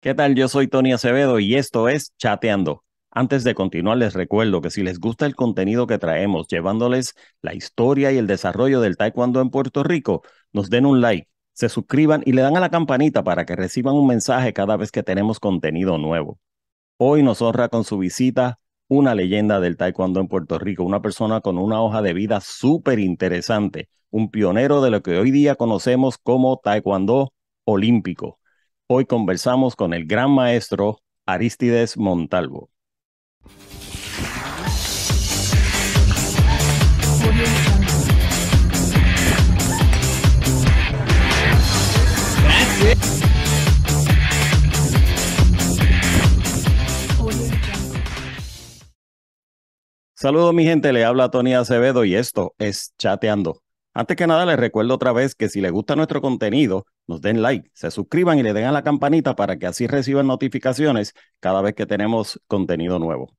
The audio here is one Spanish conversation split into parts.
¿Qué tal? Yo soy Tony Acevedo y esto es Chateando. Antes de continuar, les recuerdo que si les gusta el contenido que traemos, llevándoles la historia y el desarrollo del Taekwondo en Puerto Rico, nos den un like, se suscriban y le dan a la campanita para que reciban un mensaje cada vez que tenemos contenido nuevo. Hoy nos honra con su visita una leyenda del Taekwondo en Puerto Rico, una persona con una hoja de vida súper interesante, un pionero de lo que hoy día conocemos como Taekwondo olímpico. Hoy conversamos con el gran maestro Arístides Montalvo. Saludos mi gente, le habla Tony Acevedo y esto es Chateando. Antes que nada les recuerdo otra vez que si les gusta nuestro contenido, nos den like, se suscriban y le den a la campanita para que así reciban notificaciones cada vez que tenemos contenido nuevo.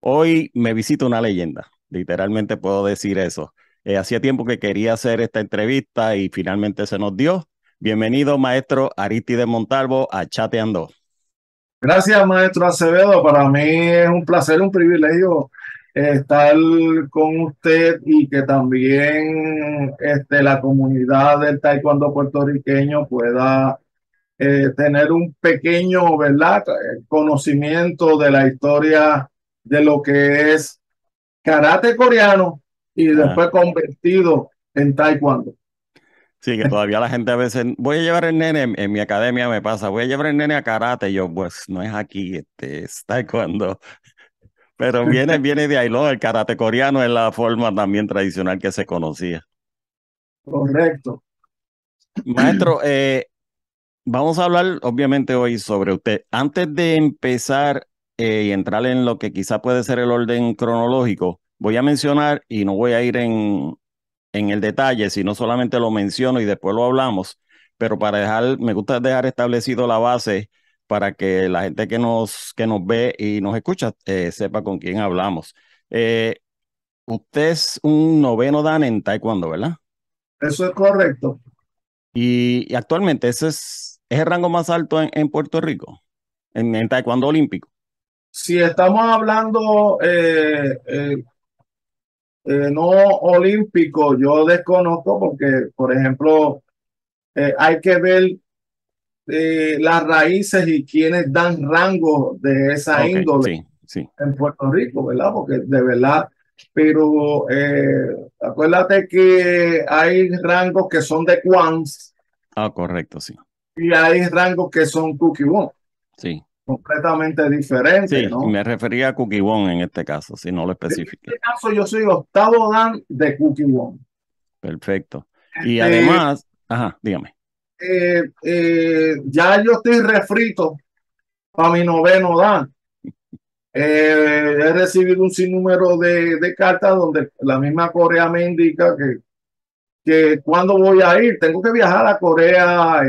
Hoy me visita una leyenda, literalmente puedo decir eso. Hacía tiempo que quería hacer esta entrevista y finalmente se nos dio. Bienvenido, maestro Arístides Montalvo, a Chateando. Gracias, maestro Acevedo. Para mí es un placer, un privilegio estar con usted y que también la comunidad del taekwondo puertorriqueño pueda tener un pequeño, ¿verdad? Conocimiento de la historia de lo que es karate coreano y Ah, después convertido en taekwondo. sí, que todavía la gente a veces, voy a llevar el nene, en mi academia me pasa, voy a llevar el nene a karate, y yo, pues no es aquí, es taekwondo, pero viene de ahí, ¿no? El karate coreano es la forma también tradicional que se conocía. Correcto. Maestro, vamos a hablar obviamente hoy sobre usted. Antes de empezar y entrar en lo que quizá puede ser el orden cronológico, voy a mencionar y no voy a ir en el detalle, sino solamente lo menciono y después lo hablamos, pero para dejar, me gusta dejar establecido la base para que la gente que nos ve y nos escucha sepa con quién hablamos. Eh, Usted es un noveno dan en Taekwondo, ¿verdad? Eso es correcto. Y actualmente ese es el rango más alto en Puerto Rico, en Taekwondo olímpico. Si estamos hablando no olímpico, yo desconozco porque, por ejemplo, hay que ver las raíces y quienes dan rango de esa Ok, índole sí, sí. en Puerto Rico, ¿verdad? Porque de verdad, pero acuérdate que hay rangos que son de Quans Ah, correcto, sí. y hay rangos que son Cookie Won, Sí, completamente diferentes, sí, y ¿no? me refería a Cookie Won en este caso, si no lo En especifiqué. este caso, yo soy octavo dan de Cookie Won. Perfecto. Y Este, además, ajá, dígame. ya yo estoy refrito para mi noveno dan. He recibido un sinnúmero de cartas donde la misma Corea me indica que cuando voy a ir, tengo que viajar a Corea.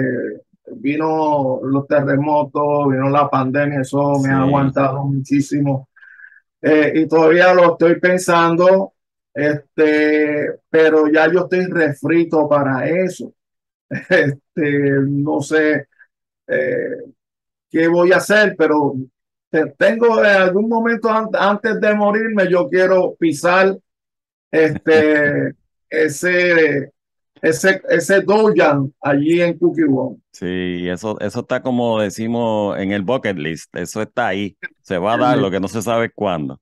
Vino los terremotos, vino la pandemia, eso me ha Sí, aguantado muchísimo. Y todavía lo estoy pensando, pero ya yo estoy refrito para eso. No sé eh, qué voy a hacer, pero tengo en algún momento antes de morirme, yo quiero pisar este, ese, ese dojan allí en Cookie Run. sí, eso está como decimos en el bucket list, eso está ahí, se va a dar lo que no se sabe cuándo.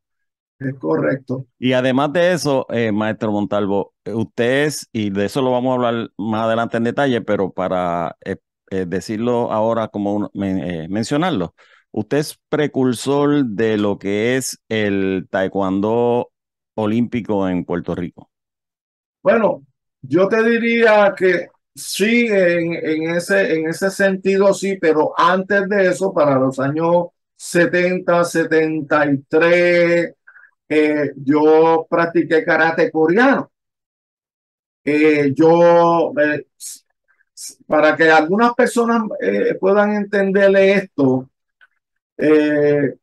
Es correcto. Y además de eso, maestro Montalvo, usted es, y de eso lo vamos a hablar más adelante en detalle, pero para decirlo ahora como mencionarlo, usted es precursor de lo que es el taekwondo olímpico en Puerto Rico. Bueno, yo te diría que sí, en ese sentido sí, pero antes de eso, para los años 70, 73, yo practiqué karate coreano. Yo, para que algunas personas puedan entenderle esto, eh,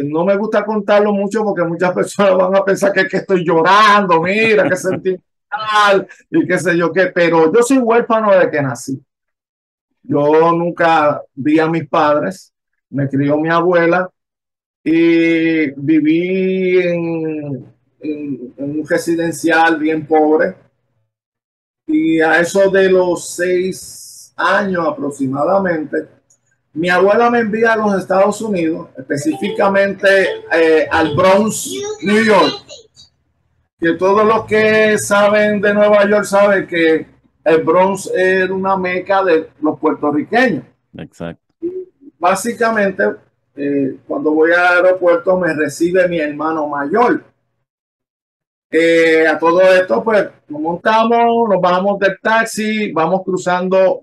no me gusta contarlo mucho porque muchas personas van a pensar que estoy llorando, mira, que sentimental y qué sé yo qué, pero yo soy huérfano desde que nací. Yo nunca vi a mis padres, me crió mi abuela y viví en un residencial bien pobre. Y a eso de los 6 años aproximadamente, mi abuela me envía a los Estados Unidos, específicamente al Bronx, New York, que todos los que saben de Nueva York saben que el Bronx es una meca de los puertorriqueños. Exacto. Básicamente, cuando voy al aeropuerto me recibe mi hermano mayor. A todo esto, pues nos montamos, nos bajamos del taxi, vamos cruzando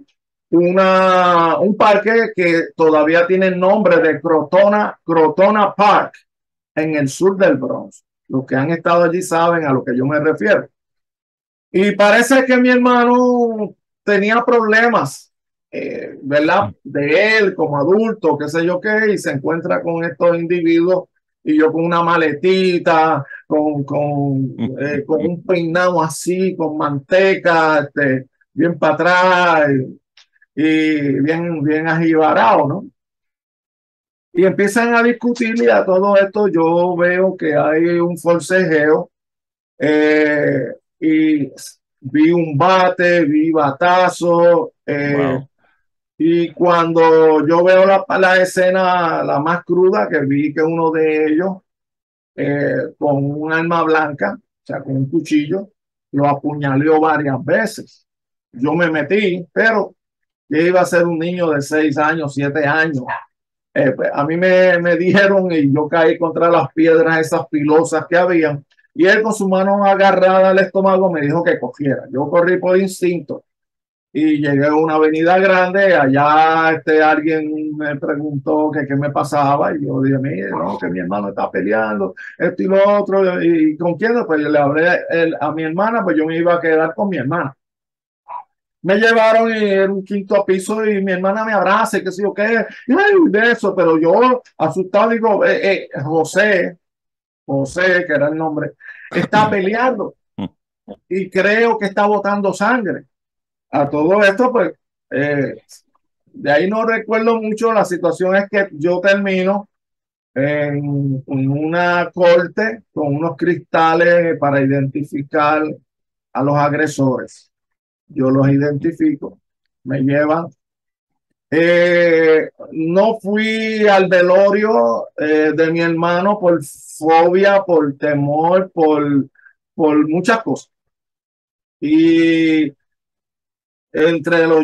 un parque que todavía tiene el nombre de Crotona Park en el sur del Bronx. Los que han estado allí saben a lo que yo me refiero. Y parece que mi hermano tenía problemas, ¿verdad? De él como adulto, qué sé yo qué, y se encuentra con estos individuos y yo con una maletita, con un peinado así, con manteca, bien para atrás y bien ajibarado, ¿no? Y empiezan a discutir y a todo esto yo veo que hay un forcejeo y vi un bate, vi batazo, Wow. y cuando yo veo la escena, la más cruda, que vi que uno de ellos con un arma blanca, o sea, con un cuchillo, lo apuñaleó varias veces. Yo me metí, pero yo iba a ser un niño de 6 años, 7 años. Pues, a mí me dijeron y yo caí contra las piedras esas pilosas que habían y él con su mano agarrada al estómago me dijo que cogiera. Yo corrí por instinto y llegué a una avenida grande. Allá alguien me preguntó que qué me pasaba y yo dije, mire, no, que mi hermano está peleando, esto y lo otro. ¿Y con quién? Pues yo le hablé a mi hermana, pues yo me iba a quedar con mi hermana. Me llevaron en un quinto piso y mi hermana me abraza y qué sé yo qué, y de eso, pero yo asustado digo, José, que era el nombre, está peleando y creo que está botando sangre. A todo esto, pues, de ahí no recuerdo mucho. La situación es que yo termino en una corte con unos cristales para identificar a los agresores. Yo los identifico, me llevan. No fui al velorio de mi hermano por fobia, por temor, por muchas cosas. Y entre los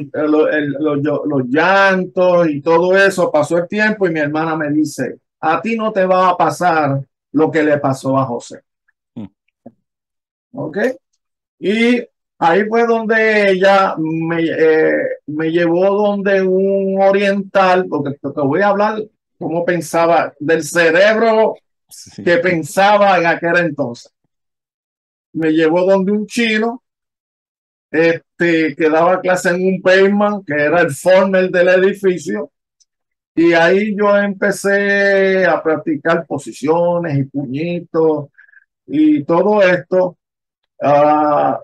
llantos y todo eso, pasó el tiempo y mi hermana me dice, a ti no te va a pasar lo que le pasó a José. ¿Ok? Y ahí fue donde ella me llevó donde un oriental, porque te voy a hablar cómo pensaba, del cerebro Sí. que pensaba en aquel entonces. Me llevó donde un chino que daba clase en un payment, que era el former del edificio, y ahí yo empecé a practicar posiciones y puñitos y todo esto,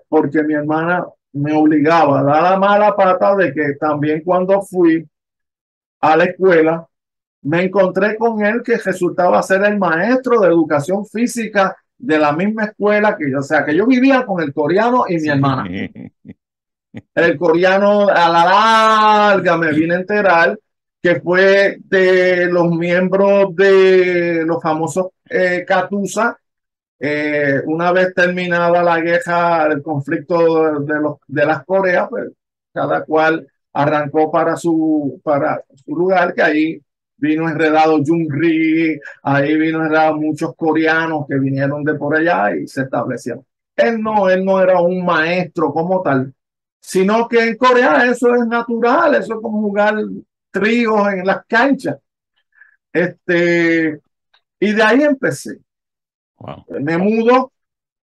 porque mi hermana me obligaba a dar la mala pata de que también cuando fui a la escuela, me encontré con él que resultaba ser el maestro de educación física de la misma escuela que yo, o sea, que yo vivía con el coreano y mi Sí. hermana. El coreano a la larga me vine a enterar que fue de los miembros de los famosos Katusha. Una vez terminada la guerra, el conflicto de las Coreas, pues cada cual arrancó para su lugar, que ahí vino enredado Jung-ri, ahí vino enredado muchos coreanos que vinieron de por allá y se establecieron. Él no era un maestro como tal, sino que en Corea eso es natural, eso es como jugar tríos en las canchas. Y de ahí empecé. Wow. Me mudo.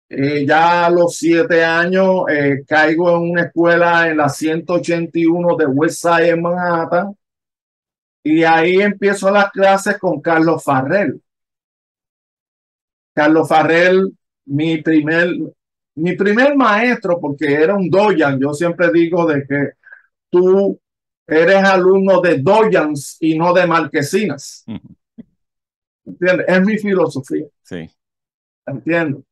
Ya a los 7 años caigo en una escuela en la 181 de Westside en Manhattan y ahí empiezo las clases con Carlos Farrell. Carlos Farrell, mi primer, maestro, porque era un doyan. Yo siempre digo de que tú eres alumno de Dojans y no de Marquesinas. ¿Entiendes? Es mi filosofía. Sí. ¿Entiendes?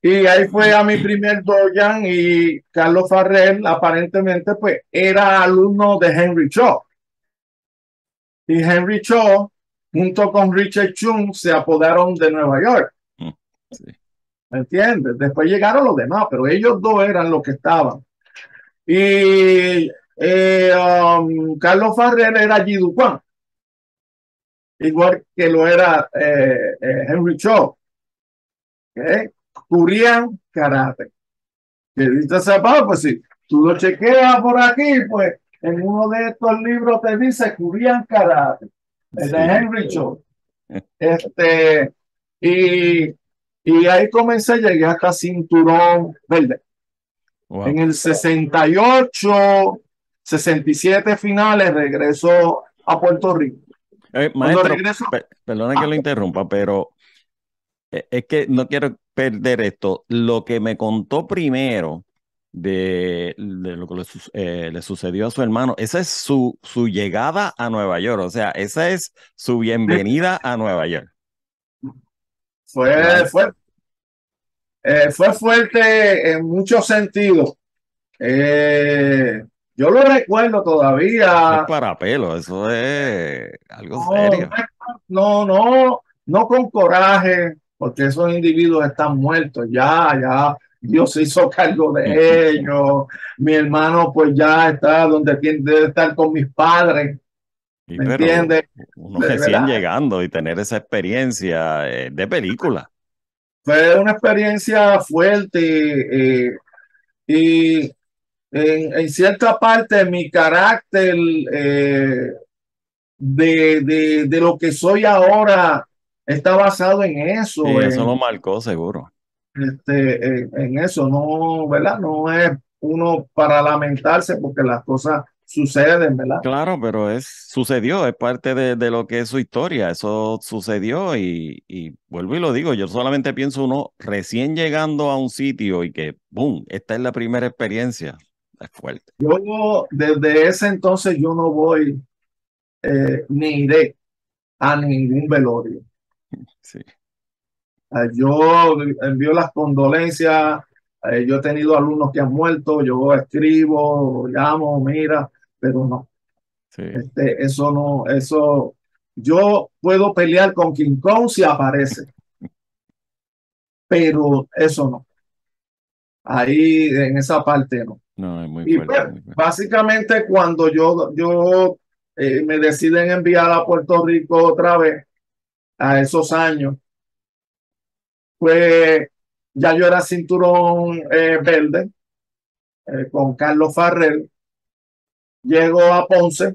Y ahí fue a mi primer Dojan y Carlos Farrell aparentemente pues era alumno de Henry Shaw. Y Henry Shaw junto con Richard Chung se apodaron de Nueva York. Sí. ¿Me entiendes? Después llegaron los demás, pero ellos dos eran los que estaban. Y Carlos Farrell era Jidu Kwan, igual que lo era Henry Shaw. ¿Okay? Korean Karate. Que dice sepa, pues si tú lo chequeas por aquí, pues en uno de estos libros te dice Korean Karate, el de Henry Shaw. Y, y ahí comencé, llegué hasta cinturón verde. Wow. En el 68, 67 finales regresó a Puerto Rico. Maestro, regreso, perdona que lo interrumpa, pero es que no quiero perder esto. Lo que me contó primero de lo que le sucedió a su hermano, esa es su llegada a Nueva York, o sea, esa es su bienvenida a Nueva York. fue, fue, fue fuerte en muchos sentidos. Yo lo recuerdo Eso es todavía. para pelo, eso es algo serio. No con coraje, porque esos individuos están muertos ya, Dios se hizo cargo de ellos. Mi hermano pues ya está donde tiene debe estar con mis padres, Sí, ¿me pero entiendes? uno De recién verdad, llegando y tener esa experiencia de película. fue una experiencia fuerte y en cierta parte mi carácter de lo que soy ahora está basado en Sí, eso, eso lo marcó seguro. en eso, no, ¿verdad? No es uno para lamentarse porque las cosas suceden, ¿verdad? Claro, pero sucedió, es parte de lo que es su historia, eso sucedió y vuelvo y lo digo, yo solamente pienso uno recién llegando a un sitio y que, ¡boom!, esta es la primera experiencia, es fuerte. Yo desde ese entonces yo no voy ni iré a ningún velorio. Sí, Yo envío las condolencias, yo he tenido alumnos que han muerto, yo escribo, llamo, mira, pero no. sí, Eso no, eso, yo puedo pelear con King Kong si aparece, pero eso no, ahí en esa parte no. no, es muy Y fuerte, pues, muy fuerte. básicamente cuando yo me deciden enviar a Puerto Rico otra vez, a esos años, pues ya yo era cinturón verde con Carlos Farrell, llego a Ponce,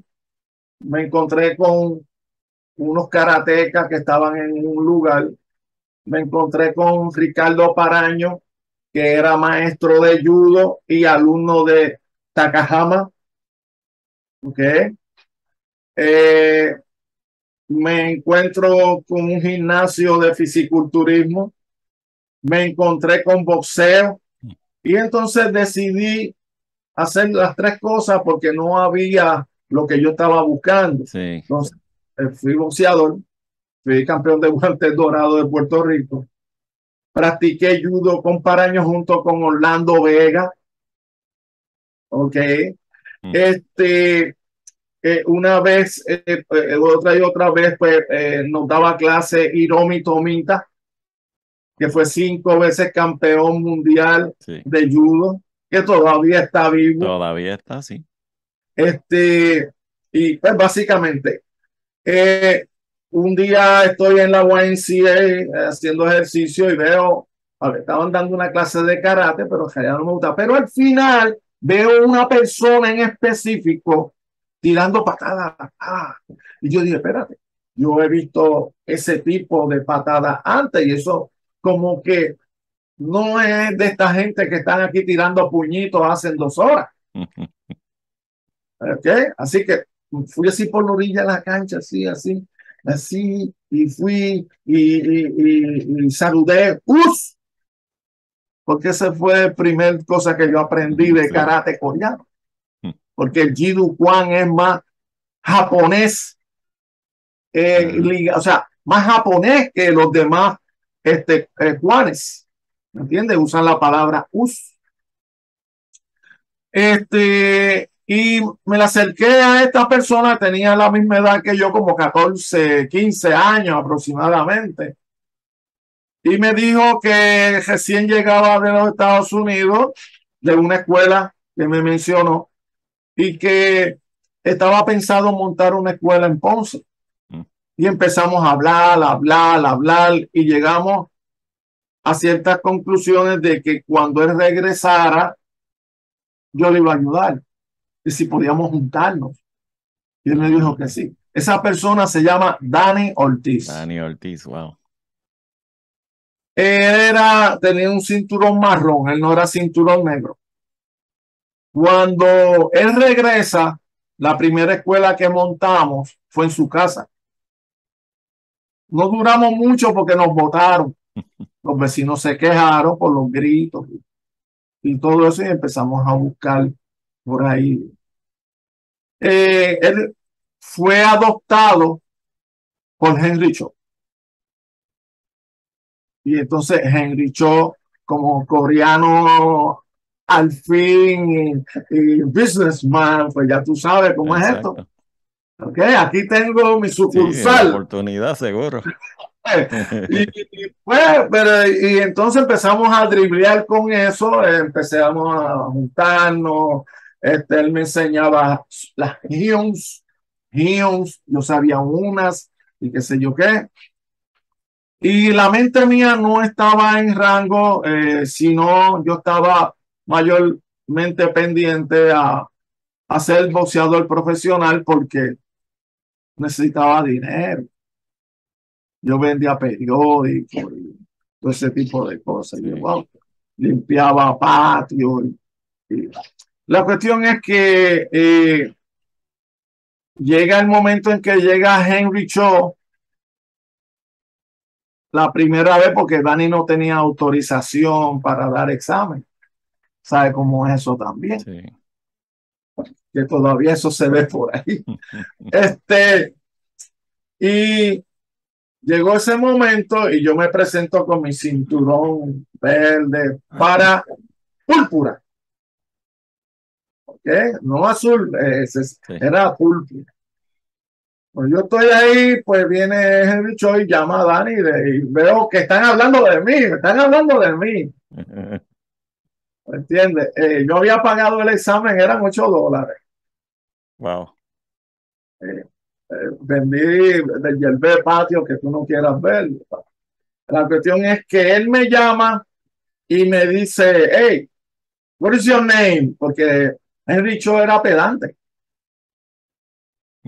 me encontré con unos karatecas que estaban en un lugar. Me encontré con Ricardo Paraño, que era maestro de judo y alumno de Takahama. ¿Okay? Eh, Me encuentro con un gimnasio de fisiculturismo. Me encontré con boxeo. Y entonces decidí hacer las tres cosas porque no había lo que yo estaba buscando. Sí, Entonces, fui boxeador, fui campeón de guantes dorados de Puerto Rico. Practiqué judo con Paraño junto con Orlando Vega. Ok. mm, Este, una vez, otra y otra vez, pues nos daba clase Hiromi Tomita, que fue 5 veces campeón mundial sí, de judo, que todavía está vivo. todavía está así. Y pues básicamente, eh, un día estoy en la YMCA haciendo ejercicio y veo, a ver, estaban dando una clase de karate, pero ya no me gusta. Pero al final veo una persona en específico tirando patadas. Y yo dije, espérate, yo he visto ese tipo de patadas antes y eso como que no es de esta gente que están aquí tirando puñitos hace 2 horas. ¿Okay? Así que fui así por la orilla de la cancha, así, y fui y saludé, ¡us! Porque esa fue la primera cosa que yo aprendí de Sí. karate coreano. porque el Jidu Kwan es más japonés, o sea, más japonés que los demás Kwanes. ¿Me entiendes? Usan la palabra us. Y me la acerqué a esta persona, tenía la misma edad que yo, como 14, 15 años aproximadamente. Y me dijo que recién llegaba de los Estados Unidos, de una escuela que me mencionó, y que estaba pensado montar una escuela en Ponce. Y empezamos a hablar, y llegamos a ciertas conclusiones de que cuando él regresara, yo le iba a ayudar, y si podíamos juntarnos. Y él me dijo que sí. Esa persona se llama Dani Ortiz. Dani Ortiz, wow. Tenía un cinturón marrón, él no era cinturón negro. Cuando él regresa, la primera escuela que montamos fue en su casa. No duramos mucho porque nos botaron. Los vecinos se quejaron por los gritos y todo eso, y empezamos a buscar por ahí. Él fue adoptado por Henry Cho. Y entonces Henry Cho, como coreano al fin y businessman, pues ya tú sabes cómo Exacto. es esto. Okay, aquí tengo mi sucursal. Sí, la oportunidad, seguro. y entonces empezamos a driblear con eso, empezamos a juntarnos, él me enseñaba las hymns, yo sabía unas y qué sé yo qué. Y la mente mía no estaba en rango, sino yo estaba mayormente pendiente a ser boxeador profesional porque necesitaba dinero. Yo vendía periódicos y todo ese tipo de cosas. Sí. Yo, wow, limpiaba patio. La cuestión es que llega el momento en que llega Henry Cho la primera vez, porque Dani no tenía autorización para dar examen. ¿Sabe cómo es eso también? Sí. Que todavía eso se ve por ahí. Y llegó ese momento y yo me presento con mi cinturón verde para púrpura. ¿Ok? No azul, era púrpura. Pues yo estoy ahí, pues viene Henry Choi, llama a Dani y veo que están hablando de mí, están hablando de mí. ¿Entiendes? Yo había pagado el examen, eran $8. Wow. Vendí del Yerbe Patio que tú no quieras ver. La cuestión es que él me llama y me dice, hey, what is your name? Porque Henry Cho era pedante.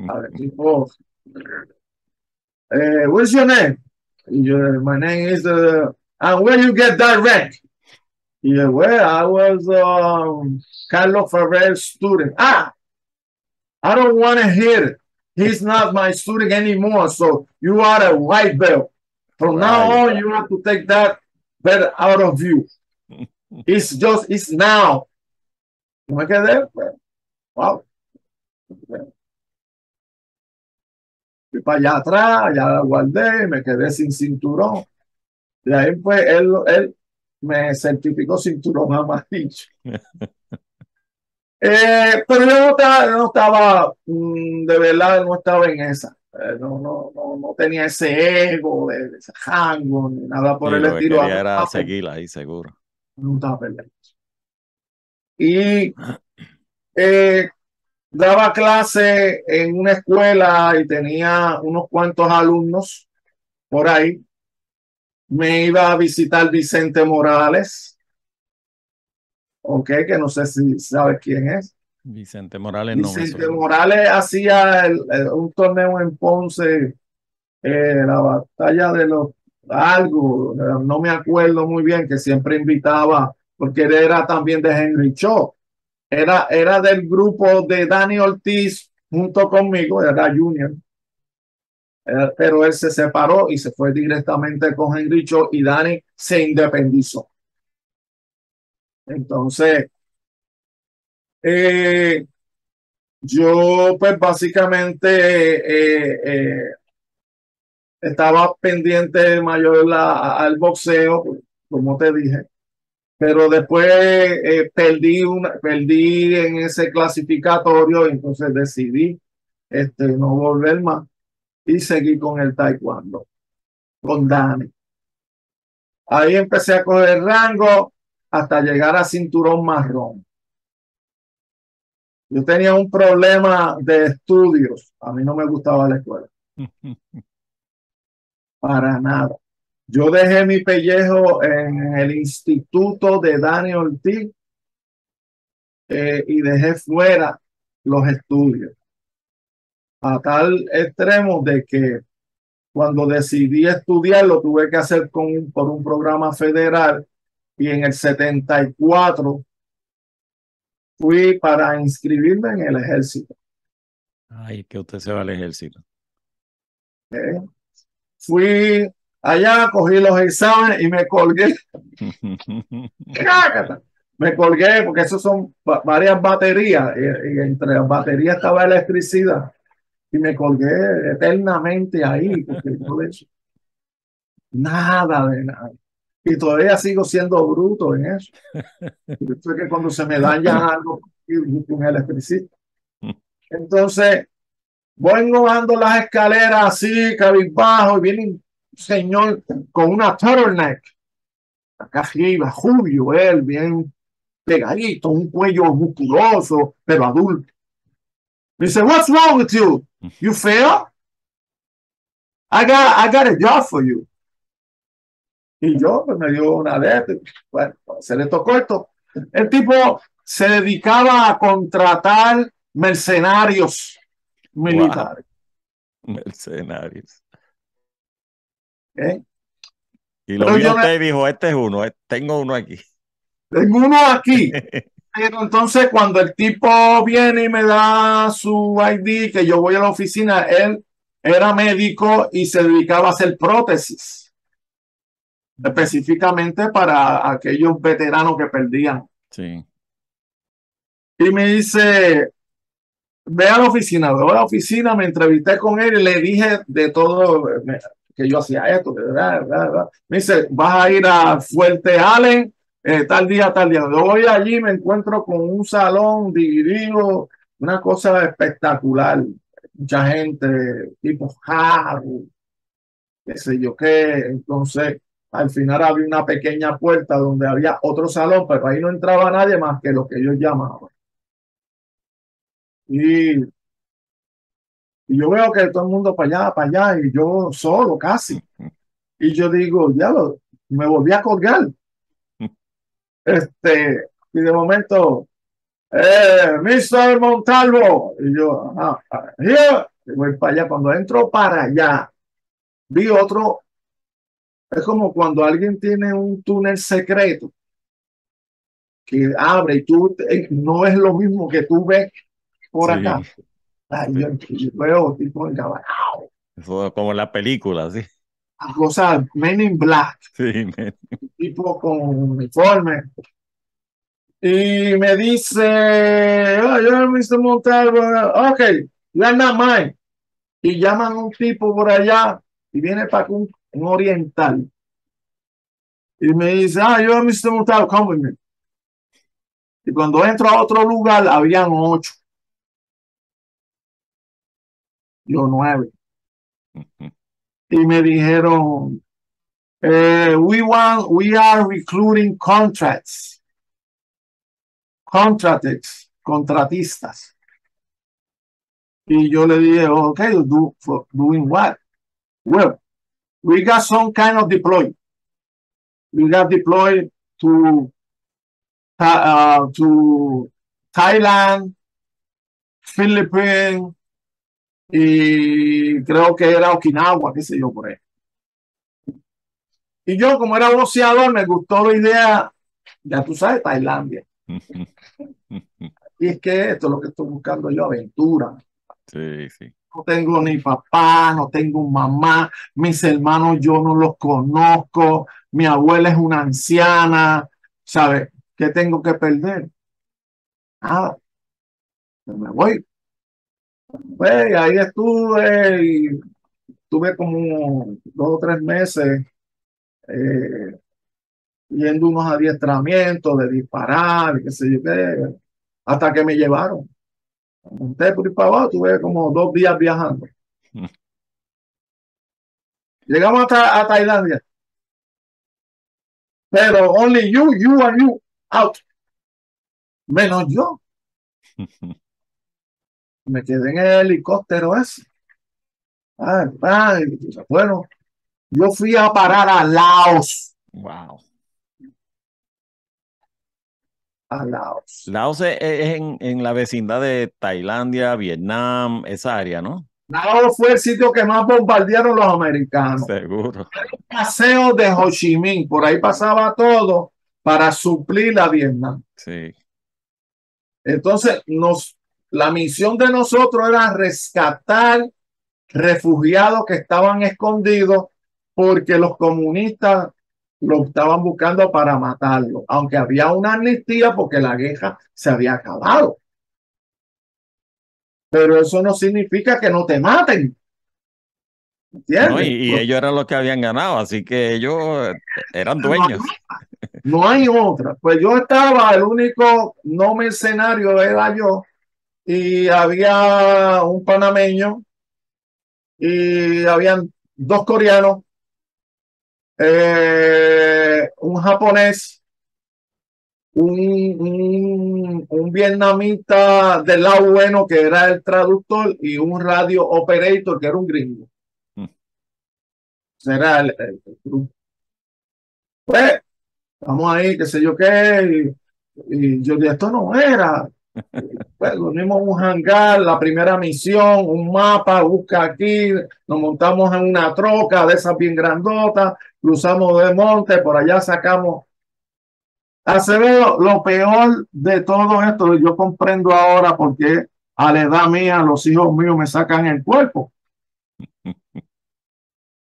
A ver, tipo, what is your name? My name is, and where you get that rank? Well, I was Carlos Ferrer's student. I don't want to hear it. He's not my student anymore. So you are a white belt. From now on, you have to take that belt out of you. It's now. Me quedé, wow. Fui para allá atrás, ya la guardé, me quedé sin cinturón. De ahí, pues, él me certificó cinturón amarillo. Pero yo no estaba, de verdad, no estaba en esa. No tenía ese ego de ese rango, ni nada por el estilo. Quería era seguir ahí, seguro. No estaba peleando. Y daba clase en una escuela y tenía unos cuantos alumnos por ahí. Me iba a visitar Vicente Morales. Ok, que no sé si sabes quién es. Vicente Morales Vicente Morales hacía un torneo en Ponce, la batalla de los algo, no me acuerdo muy bien, que siempre invitaba, porque él era también de Henry Cho. Era del grupo de Dani Ortiz junto conmigo, era Junior. Pero él se separó y se fue directamente con Henry Cho y Dani se independizó. Entonces, Yo, pues básicamente estaba pendiente mayor al boxeo, como te dije, pero después perdí en ese clasificatorio, entonces decidí no volver más y seguí con el taekwondo, con Dani. Ahí empecé a coger rango hasta llegar a cinturón marrón. Yo tenía un problema de estudios. A mí no me gustaba la escuela. Para nada. Yo dejé mi pellejo en el instituto de Dani Ortiz y dejé fuera los estudios. A tal extremo de que cuando decidí estudiar lo tuve que hacer por un programa federal y en el 74 fui para inscribirme en el ejército. Ay, que usted se va al ejército. ¿Eh? Fui allá, cogí los exámenes y me colgué. Me colgué porque esos son varias baterías y entre las baterías estaba electricidad y me colgué eternamente ahí porque no de eso, nada de nada. Y todavía sigo siendo bruto en eso. Yo sé que cuando se me daña algo, un electricista. Entonces, voy bajando las escaleras así, cabizbajo, y viene un señor con una turtleneck, acá arriba, jubio, él, bien pegadito, un cuello musculoso, pero adulto. Me dice, what's wrong with you? You fail? I got a job for you. Y yo pues, me dio una de bueno, se le tocó esto. El tipo se dedicaba a contratar mercenarios Wow, militares. mercenarios. ¿Eh? Y lo Pero vio yo usted y dijo, este es uno, tengo uno aquí. tengo uno aquí. Pero entonces cuando el tipo viene y me da su ID, que yo voy a la oficina, él era médico y se dedicaba a hacer prótesis, específicamente para aquellos veteranos que perdían. Sí. Y me dice, ve a la oficina, veo a la oficina, me entrevisté con él y le dije de todo que yo hacía esto, que me dice, vas a ir a Fuerte Allen, tal día, tal día. Yo voy allí, me encuentro con un salón dividido, una cosa espectacular, mucha gente, tipo Haru, qué sé yo qué. Entonces, al final había una pequeña puerta donde había otro salón, pero ahí no entraba nadie más que lo que ellos llamaban. Y Y yo veo que todo el mundo para allá, y yo solo casi. Y yo digo, me volví a colgar. Y de momento, Mr. Montalvo. Y yo, here. Y voy para allá. Cuando entro para allá, vi otro. Es como cuando alguien tiene un túnel secreto que abre y tú no es lo mismo que tú ves por Sí, acá. Ay, sí. yo veo tipo encaballado. Eso como en la película, sí. Cosas, Men in Black. Sí, Tipo con uniforme. Y me dice, oh, yo, Mr. Montalvo, ok, you're not mine. Y llaman a un tipo por allá y viene para un oriental. Y me dice, yo, Mr. Montalvo, come with me. Y cuando entro a otro lugar, habían 8, yo 9. Y me dijeron, we are recruiting contratistas. Y yo le dije, ok, doing what? Well, we got some kind of deploy. We got deployed to Thailand, Philippines y creo que era Okinawa, qué sé yo, por ahí. Y yo, como era boxeador, me gustó la idea, ya tú sabes, Tailandia. Y es que esto es lo que estoy buscando yo, aventura. sí, sí. No tengo ni papá, no tengo mamá, mis hermanos yo no los conozco, mi abuela es una anciana, ¿sabes? ¿Qué tengo que perder? Nada, me voy. Pues ahí estuve y tuve como 2 o 3 meses eh, yendo unos adiestramientos de disparar, qué sé yo qué, hasta que me llevaron. Monté por ahí para abajo, tuve como 2 días viajando. Llegamos hasta a Tailandia, pero only you and you out, menos yo. Me quedé en el helicóptero ese. Ay, ay, bueno, yo fui a parar a Laos, Wow. a Laos. Laos es en la vecindad de Tailandia, Vietnam, esa área, ¿no? Laos fue el sitio que más bombardearon los americanos. Seguro. Paseo de Ho Chi Minh, por ahí pasaba todo para suplir a Vietnam. Sí. Entonces, la misión de nosotros era rescatar refugiados que estaban escondidos porque los comunistas lo estaban buscando para matarlo, aunque había una amnistía porque la guerra se había acabado. Pero eso no significa que no te maten, No, ¿entiendes? y ellos eran los que habían ganado, así que ellos eran No hay, dueños. no hay otra. Pues yo estaba, el único no mercenario era yo, y había un panameño y habían 2 coreanos, un japonés, un vietnamita del lado bueno que era el traductor y un radio operator que era un gringo. Será el grupo. Pues, vamos ahí, qué sé yo qué, y yo dije, esto no era. Pues lo mismo un hangar, la primera misión, un mapa, busca aquí, nos montamos en una troca de esas bien grandotas, cruzamos de monte, por allá sacamos. Acevedo, lo peor de todo esto, yo comprendo ahora por qué a la edad mía los hijos míos me sacan el cuerpo.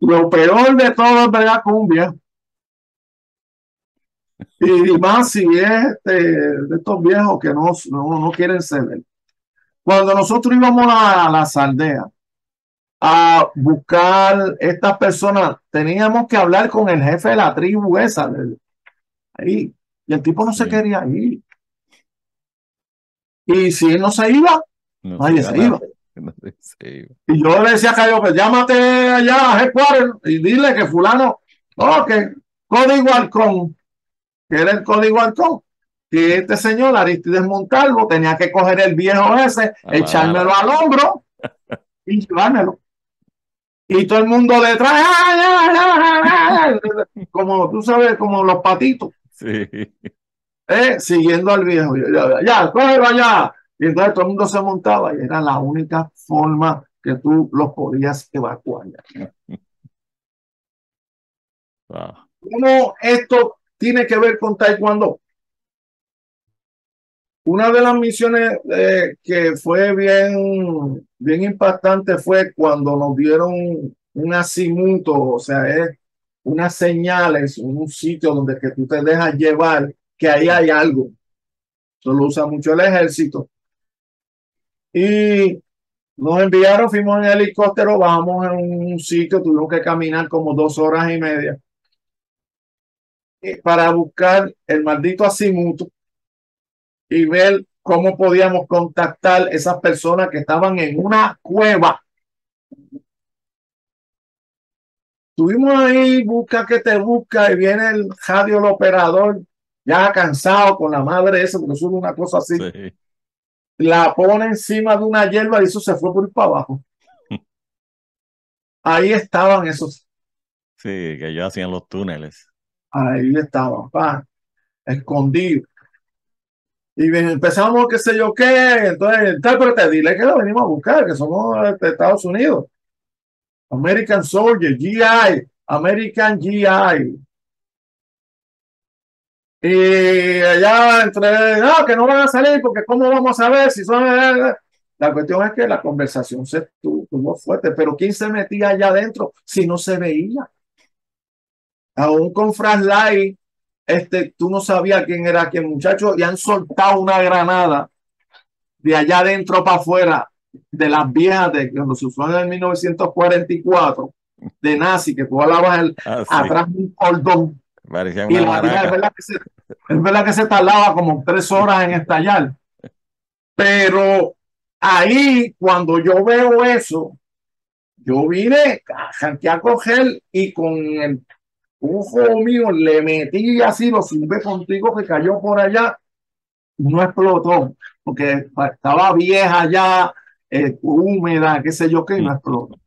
Lo peor de todo es verdad con un viejo. Y más si es de estos viejos que no quieren ceder. Cuando nosotros íbamos a las aldeas a buscar estas personas, teníamos que hablar con el jefe de la tribu esa, ahí, y el tipo no se Sí, quería ir. Y si él no se iba, no se nadie iba se iba. nada. No se iba. Y yo le decía a Cayo, pues llámate allá a Headquarter y dile que fulano, no, que código halcón, que era el código halcón, que este señor Aristides Montalvo tenía que coger el viejo ese, A la mala. echármelo al hombro y llevármelo. Y todo el mundo detrás, ¡ay, ay, ay, ay! Como tú sabes, como los patitos, Sí. siguiendo al viejo. Ya, cógelo allá. Y entonces todo el mundo se montaba y era la única forma que tú los podías evacuar. Wow. ¿Cómo esto tiene que ver con Taekwondo? Una de las misiones que fue bien impactante fue cuando nos dieron un azimuto, o sea, es unas señales, un sitio donde que tú te dejas llevar, que ahí hay algo. Eso lo usa mucho el ejército. Y nos enviaron, fuimos en helicóptero, bajamos en un sitio, tuvimos que caminar como 2 horas y media para buscar el maldito azimuto y ver cómo podíamos contactar esas personas que estaban en una cueva. Estuvimos ahí, busca que te busca, y viene el radio, el operador, ya cansado con la madre esa, porque sube una cosa así, Sí. la pone encima de una hierba y eso se fue por ir para abajo. Ahí estaban esos, Sí, que ellos hacían los túneles. ahí estaban, escondidos. Y bien, empezamos, qué sé yo qué, entonces, pero te dile que lo venimos a buscar, que somos de Estados Unidos. American Soldier, GI, American GI. Y allá entre, no, que no van a salir porque cómo vamos a ver si son. La cuestión es que la conversación se tuvo fuerte, pero ¿quién se metía allá adentro si no se veía? Aún con flashlight, tú no sabías quién era quién, muchacho, y han soltado una granada de allá adentro para afuera de las viejas de cuando se usó en el 1944, de nazi, que tú alabas Ah, sí. atrás de un cordón, Parecía y una la vieja maraca. es verdad que se tardaba como 3 horas en estallar, pero ahí cuando yo veo eso, yo vine a coger y con el ojo mío le metí así, lo zumbé contigo que cayó por allá, no explotó, porque estaba vieja ya, húmeda, qué sé yo qué, y no explotó.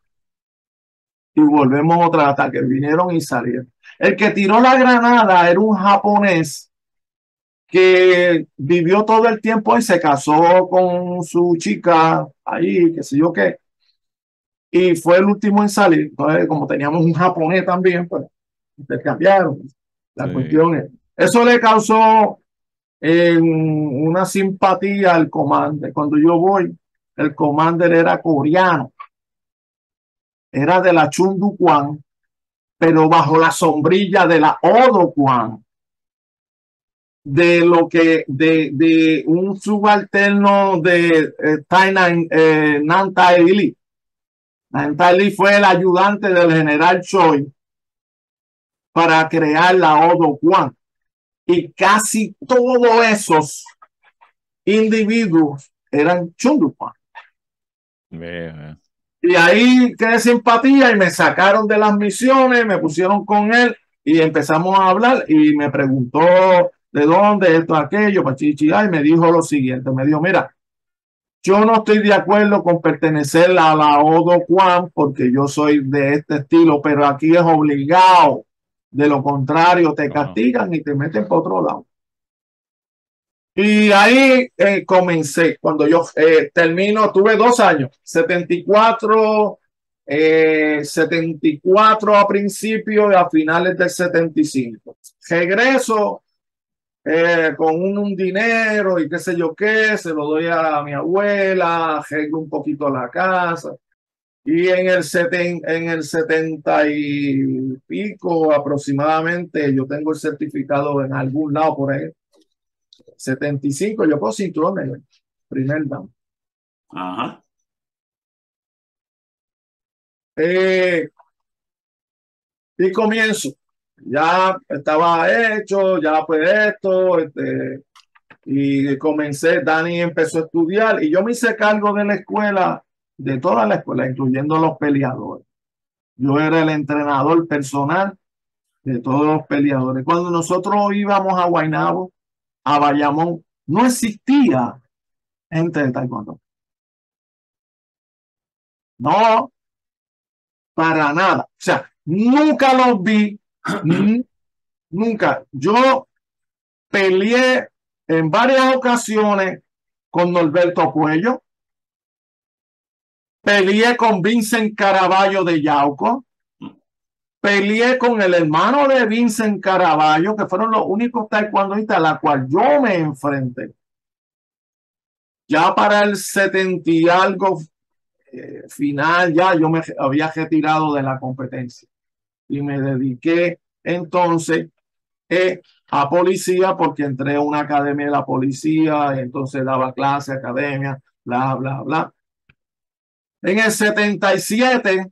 Y volvemos a otra ataque, vinieron y salieron. El que tiró la granada era un japonés que vivió todo el tiempo y se casó con su chica ahí, qué sé yo qué, y fue el último en salir. Entonces, como teníamos un japonés también, pues intercambiaron. La Sí. cuestión es, eso le causó una simpatía al commander. Cuando yo voy, el commander era coreano, era de la Chundu Kwan, pero bajo la sombrilla de la Odo Kwan, de lo que de un subalterno de Tainan Nantai Li. Nantai Li fue el ayudante del general Choi para crear la Odo Kwan. Y casi todos esos individuos eran Chundu Kwan. Ve. Y ahí quedé simpatía y me sacaron de las misiones, me pusieron con él y empezamos a hablar y me preguntó de dónde, esto, aquello, pachichia, y me dijo lo siguiente, me dijo, mira, yo no estoy de acuerdo con pertenecer a la Odo Kwan porque yo soy de este estilo, pero aquí es obligado. De lo contrario, te Ajá. castigan y te meten por otro lado. Y ahí comencé, cuando yo termino, tuve 2 años, 74, 74 a principios y a finales del 75. Regreso con un dinero y qué sé yo qué, se lo doy a mi abuela, arreglo un poquito la casa. Y en el 70 y pico aproximadamente, yo tengo el certificado en algún lado por ahí, 75, yo puedo cinturón negro, primer down. Ajá. Eh, y comienzo. Ya estaba hecho, ya pues esto, y comencé, Dani empezó a estudiar y yo me hice cargo de la escuela, de toda la escuela, incluyendo los peleadores. Yo era el entrenador personal de todos los peleadores. Cuando nosotros íbamos a Guaynabo, a Bayamón, no existía gente de taekwondo. No, para nada. O sea, nunca los vi, nunca. Yo peleé en varias ocasiones con Norberto Cuello, peleé con Vincent Caraballo de Yauco, peleé con el hermano de Vincent Caraballo, que fueron los únicos taekwondoistas a la cual yo me enfrenté. Ya para el 70 y algo final, ya yo me había retirado de la competencia y me dediqué entonces a policía porque entré a una academia de la policía y entonces daba clase, academia, bla, bla, bla. En el 77,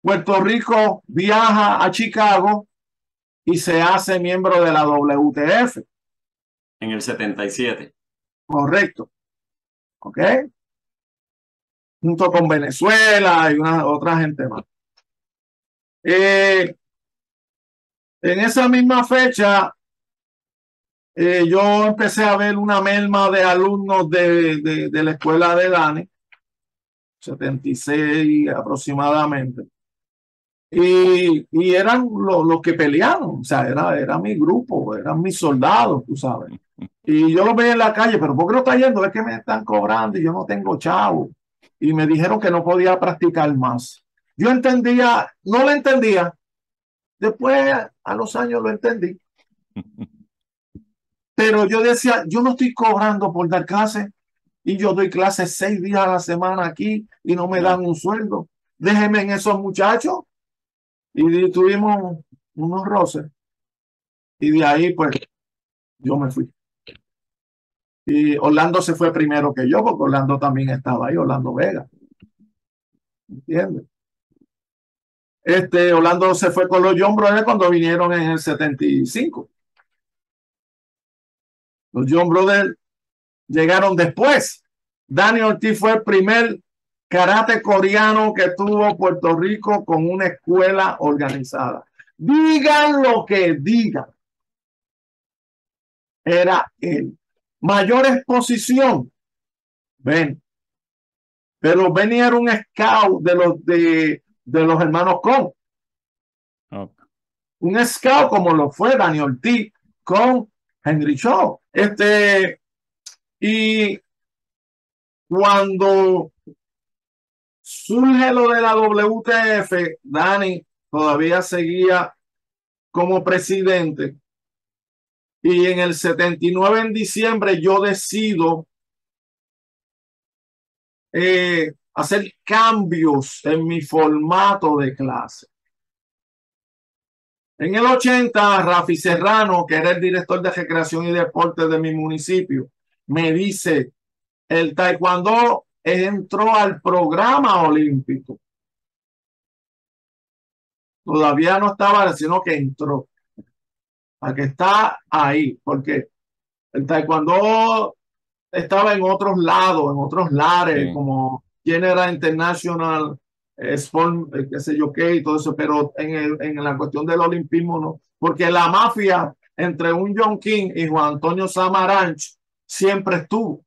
Puerto Rico viaja a Chicago y se hace miembro de la WTF. En el 77. Correcto. ¿Ok? Junto con Venezuela y una otra gente más. En esa misma fecha, yo empecé a ver una merma de alumnos de la escuela de Dani, 76 aproximadamente. Y eran los que pelearon, o sea, era mi grupo, eran mis soldados, tú sabes. Y yo los veía en la calle, pero ¿por qué no está yendo? Es que me están cobrando y yo no tengo chavo. Y me dijeron que no podía practicar más. Yo entendía, no lo entendía. Después, a los años lo entendí. Pero yo decía, yo no estoy cobrando por dar clases y yo doy clases 6 días a la semana aquí y no me dan un sueldo. Déjenme en esos muchachos. Y tuvimos unos roces. Y de ahí, pues, yo me fui. Y Orlando se fue primero que yo, porque Orlando también estaba ahí, Orlando Vega. ¿Entiendes? Orlando se fue con los John Brothers cuando vinieron en el 75. Los John Brothers llegaron después. Danny Ortiz fue el primer karate coreano que tuvo Puerto Rico con una escuela organizada. Digan lo que digan. Era él. Mayor exposición. Ven. Pero Benny era un scout de los hermanos Con. Okay. Un scout como lo fue Danny Ortiz con Henry Shaw. Y cuando surge lo de la WTF, Danny todavía seguía como presidente. Y en el 79, en diciembre, yo decido hacer cambios en mi formato de clase. En el 80, Rafi Serrano, que era el director de recreación y deporte de mi municipio, me dice, el taekwondo entró al programa olímpico. Todavía no estaba, sino que entró. A que está ahí, porque el taekwondo estaba en otros lados, en otros lares, Sí. como General International Sport, qué sé yo qué, y todo eso, pero en la cuestión del olimpismo no, porque la mafia entre un John King y Juan Antonio Samaranch siempre estuvo.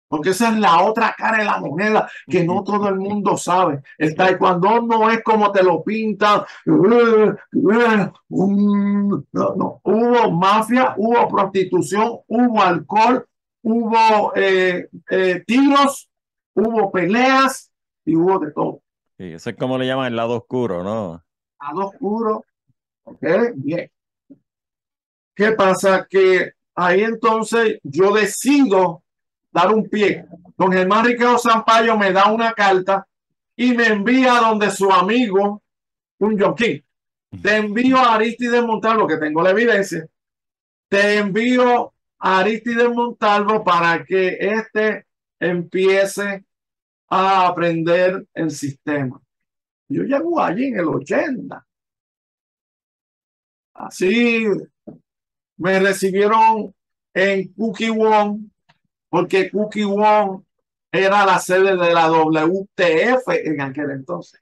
Porque esa es la otra cara de la moneda que no todo el mundo sabe. El taekwondo no es como te lo pintan. No, no. Hubo mafia, hubo prostitución, hubo alcohol, hubo tiros, hubo peleas y hubo de todo. Sí, eso es como le llaman el lado oscuro, ¿no? Lado oscuro. Ok, bien. ¿Qué pasa? Que ahí entonces yo decido dar un pie. Don Germán Riqueo Sampaio me da una carta y me envía donde su amigo, un Joaquín. Te envío a Aristides Montalvo, que tengo la evidencia. Te envío a Aristides Montalvo para que empiece a aprender el sistema. Yo llego allí en el 80. Así me recibieron en Kukiwon, porque Kukiwon era la sede de la WTF en aquel entonces.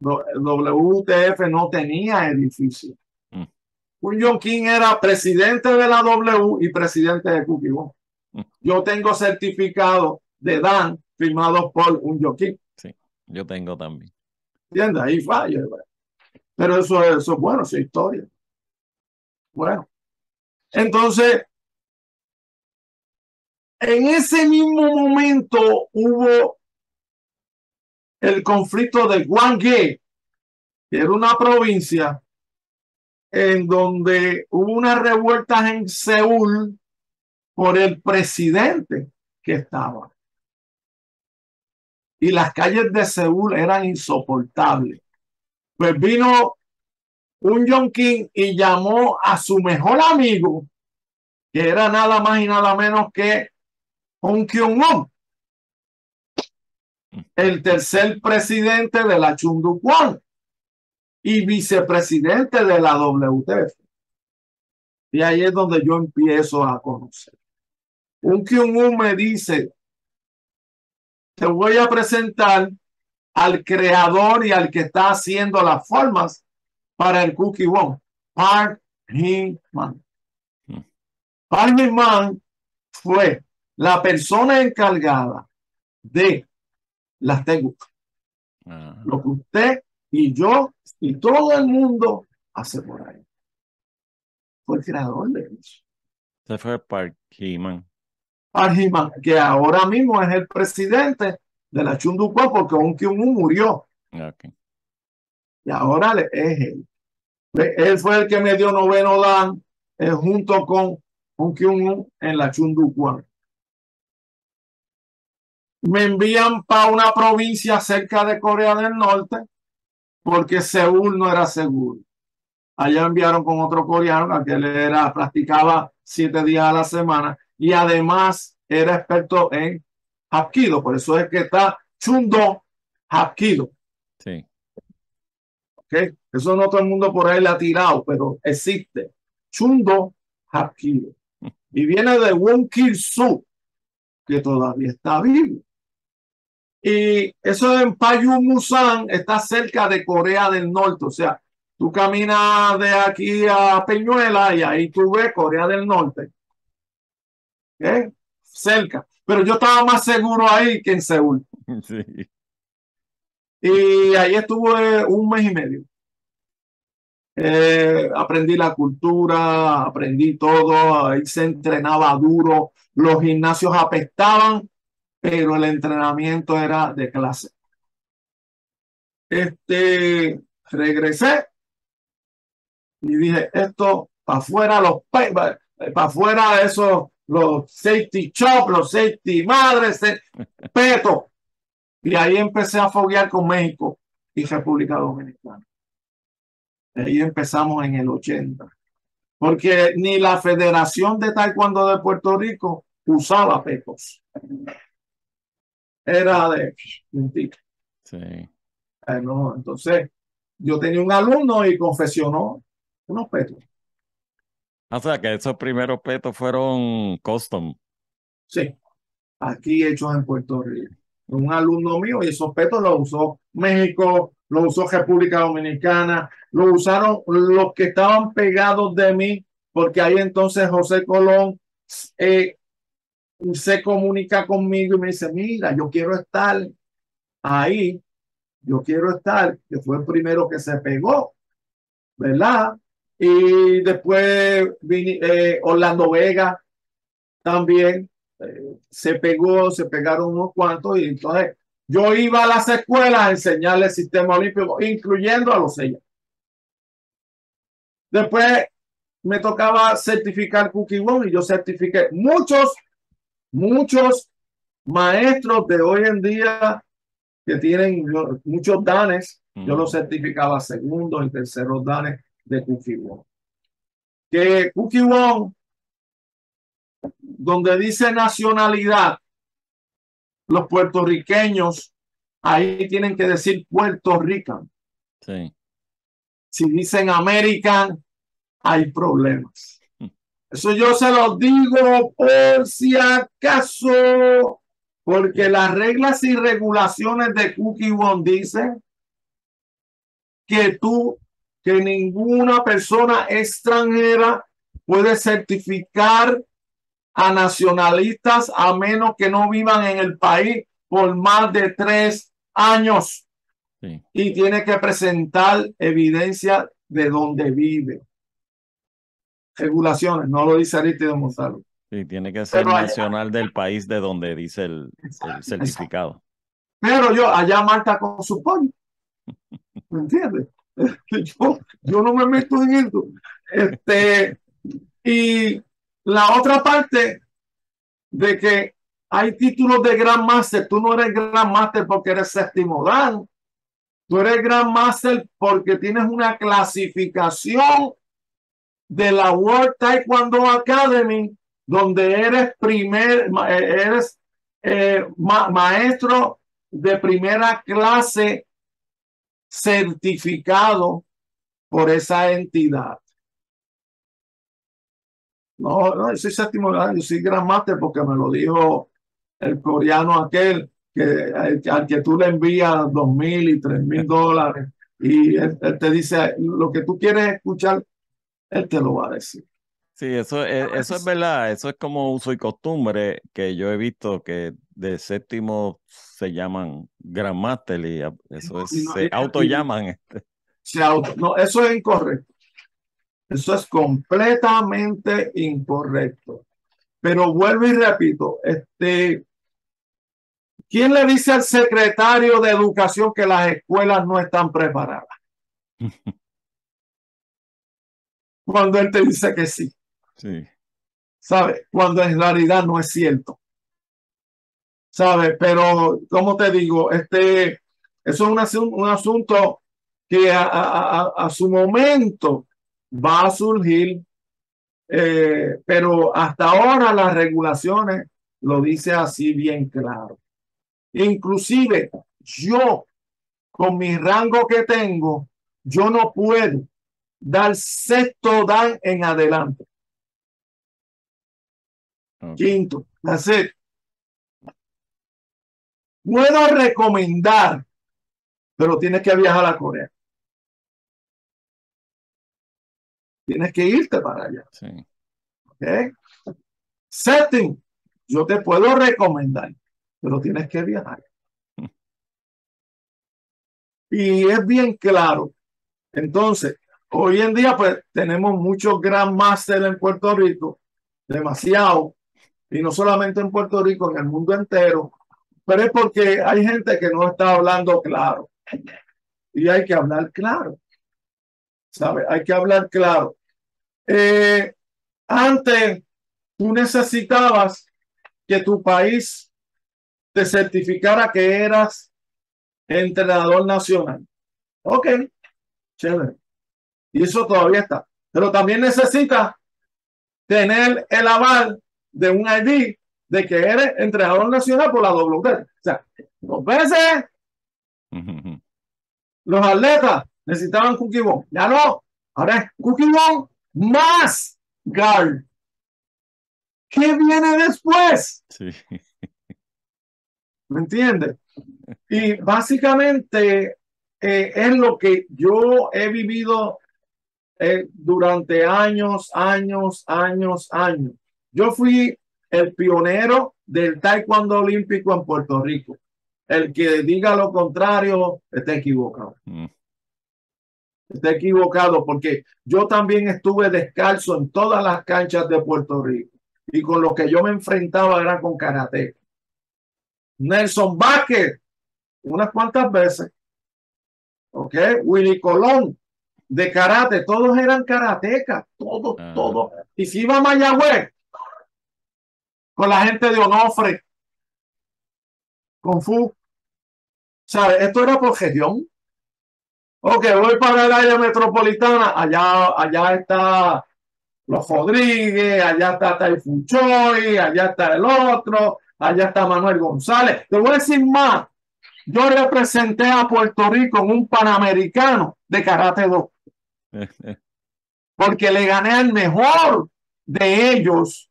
WTF no tenía edificio. Un John King era presidente de la W y presidente de Kukiwon. Yo tengo certificado de Dan firmado por un John King. Sí, yo tengo también. ¿Entiendes? Ahí falla. Pero eso es bueno, eso es historia. Bueno, entonces, en ese mismo momento hubo el conflicto de Gwanghae, que era una provincia en donde hubo unas revueltas en Seúl por el presidente que estaba. Y las calles de Seúl eran insoportables. Pues vino un John King y llamó a su mejor amigo, que era nada más y nada menos que Hong Kyung-won, el tercer presidente de la Chundukwon y vicepresidente de la WTF. Y ahí es donde yo empiezo a conocer. Un Kyung-won me dice, te voy a presentar al creador y al que está haciendo las formas para el Kukiwon, Park Hee-man. Park Hee-man fue la persona encargada de las técnicas. Lo que usted y yo y todo el mundo hace por ahí. Fue el creador de eso. Se fue Park Hee-man. Park Hee-man, que ahora mismo es el presidente de la Chundukwon porque un Kyung-won murió. Okay. Y ahora es él. Él fue el que me dio noveno dan junto con un Kyung-won en la Chundukwon. Me envían para una provincia cerca de Corea del Norte porque Seúl no era seguro. Allá enviaron con otro coreano que él practicaba 7 días a la semana, y además era experto en Hapkido. Por eso es que está Chundo Hapkido. Sí. ¿Okay? Eso no todo el mundo por ahí le ha tirado, pero existe. Chundo Hapkido. Y viene de Won Kil Su, que todavía está vivo. Y eso en Payumusan está cerca de Corea del Norte. O sea, tú caminas de aquí a Peñuela y ahí tú ves Corea del Norte. ¿Okay? Cerca. Pero yo estaba más seguro ahí que en Seúl. Sí. Y ahí estuve un mes y medio. Aprendí la cultura, aprendí todo, ahí se entrenaba duro, los gimnasios apestaban, pero el entrenamiento era de clase. Regresé y dije, esto para afuera, para afuera esos, los safety chop, los safety madres, peto. Y ahí empecé a foguear con México y República Dominicana. Ahí empezamos en el 80. Porque ni la Federación de Taekwondo de Puerto Rico usaba petos. Era de mentira. Sí. No, entonces, yo tenía un alumno y confesionó unos petos. O sea, que esos primeros petos fueron custom. Sí, aquí hechos en Puerto Rico. Un alumno mío y esos petos los usó México, los usó República Dominicana, los usaron los que estaban pegados de mí, porque ahí entonces José Colón se comunica conmigo y me dice, mira, yo quiero estar ahí, yo quiero estar, que fue el primero que se pegó, ¿verdad? Y después Orlando Vega también se pegaron unos cuantos, y entonces yo iba a las escuelas a enseñarle el sistema olímpico, incluyendo a los sellos. Después me tocaba certificar Kukkiwon y yo certifiqué muchos maestros de hoy en día que tienen muchos danes. Yo los certificaba segundos y terceros danes de Kukkiwon. Que Kukkiwon, donde dice nacionalidad, los puertorriqueños ahí tienen que decir Puerto Rican. Sí. Si dicen American, hay problemas. Eso yo se los digo por si acaso, porque las reglas y regulaciones de Kukkiwon dicen que ninguna persona extranjera puede certificar a nacionalistas a menos que no vivan en el país por más de 3 años. Sí. Y tiene que presentar evidencia de dónde vive. Regulaciones, no lo dice Arístides Monsalvo. Sí, tiene que ser Pero nacional del país de donde dice el certificado. Pero yo allá marca con su pollo. ¿Me entiendes? Yo no me meto en esto. Y la otra parte de que hay títulos de Grand Master. Tú no eres Grand Master porque eres séptimo dan. Tú eres Grand Master porque tienes una clasificación de la World Taekwondo Academy, donde eres maestro de primera clase certificado por esa entidad. No, yo soy séptimo dan, yo soy Grand Master porque me lo dijo el coreano aquel al que tú le envías $2,000 y $3,000 y él te dice lo que tú quieres escuchar, él te lo va a decir. Sí, eso es verdad, eso es como uso y costumbre que yo he visto que de séptimo se llaman Grandmaster y eso es, se autollaman. No, eso es incorrecto. Eso es completamente incorrecto. Pero vuelvo y repito, ¿quién le dice al secretario de Educación que las escuelas no están preparadas? Cuando él te dice que sí. Sí. ¿Sabe? Cuando en realidad no es cierto. ¿Sabe? Pero, ¿cómo te digo? Eso es un asunto que a su momento va a surgir Pero hasta ahora las regulaciones lo dice así bien claro. Inclusive yo, con mi rango que tengo, yo no puedo dar sexto dan en adelante. Ok. Quinto, hacer. Puedo recomendar, pero tienes que viajar a Corea. Tienes que irte para allá. Sí. ¿Okay? Séptimo, yo te puedo recomendar, pero tienes que viajar. Y es bien claro. Entonces, hoy en día, pues tenemos muchos Grand Master en Puerto Rico, demasiado, y no solamente en Puerto Rico, en el mundo entero, pero es porque hay gente que no está hablando claro. Y hay que hablar claro, ¿sabes? Hay que hablar claro. Antes, tú necesitabas que tu país te certificara que eras entrenador nacional. Ok, chévere. Y eso todavía está. Pero también necesitas tener el aval de un ID de que eres entrenador nacional por la WT. O sea, 2 veces los atletas necesitaban Cookie Bond. Ya no. Ahora es Cookie Bond más GAL. ¿Qué viene después? Sí. ¿Me entiendes? Y básicamente es lo que yo he vivido durante años. Yo fui el pionero del taekwondo olímpico en Puerto Rico. El que diga lo contrario está equivocado. Está equivocado porque yo también estuve descalzo en todas las canchas de Puerto Rico y con lo que yo me enfrentaba era con karate. Nelson Vázquez, unas cuantas veces. ¿Ok? Willy Colón, de karate, todos eran karatecas, todos. Y si iba a Mayagüez, con la gente de Onofre, con Fu, ¿sabes? Esto era por región. Ok, voy para el área metropolitana, allá está Los Rodríguez, allá está Taifu Choi, allá está el otro, allá está Manuel González. Te voy a decir más. Yo representé a Puerto Rico en un Panamericano de Karate 2, porque le gané al mejor de ellos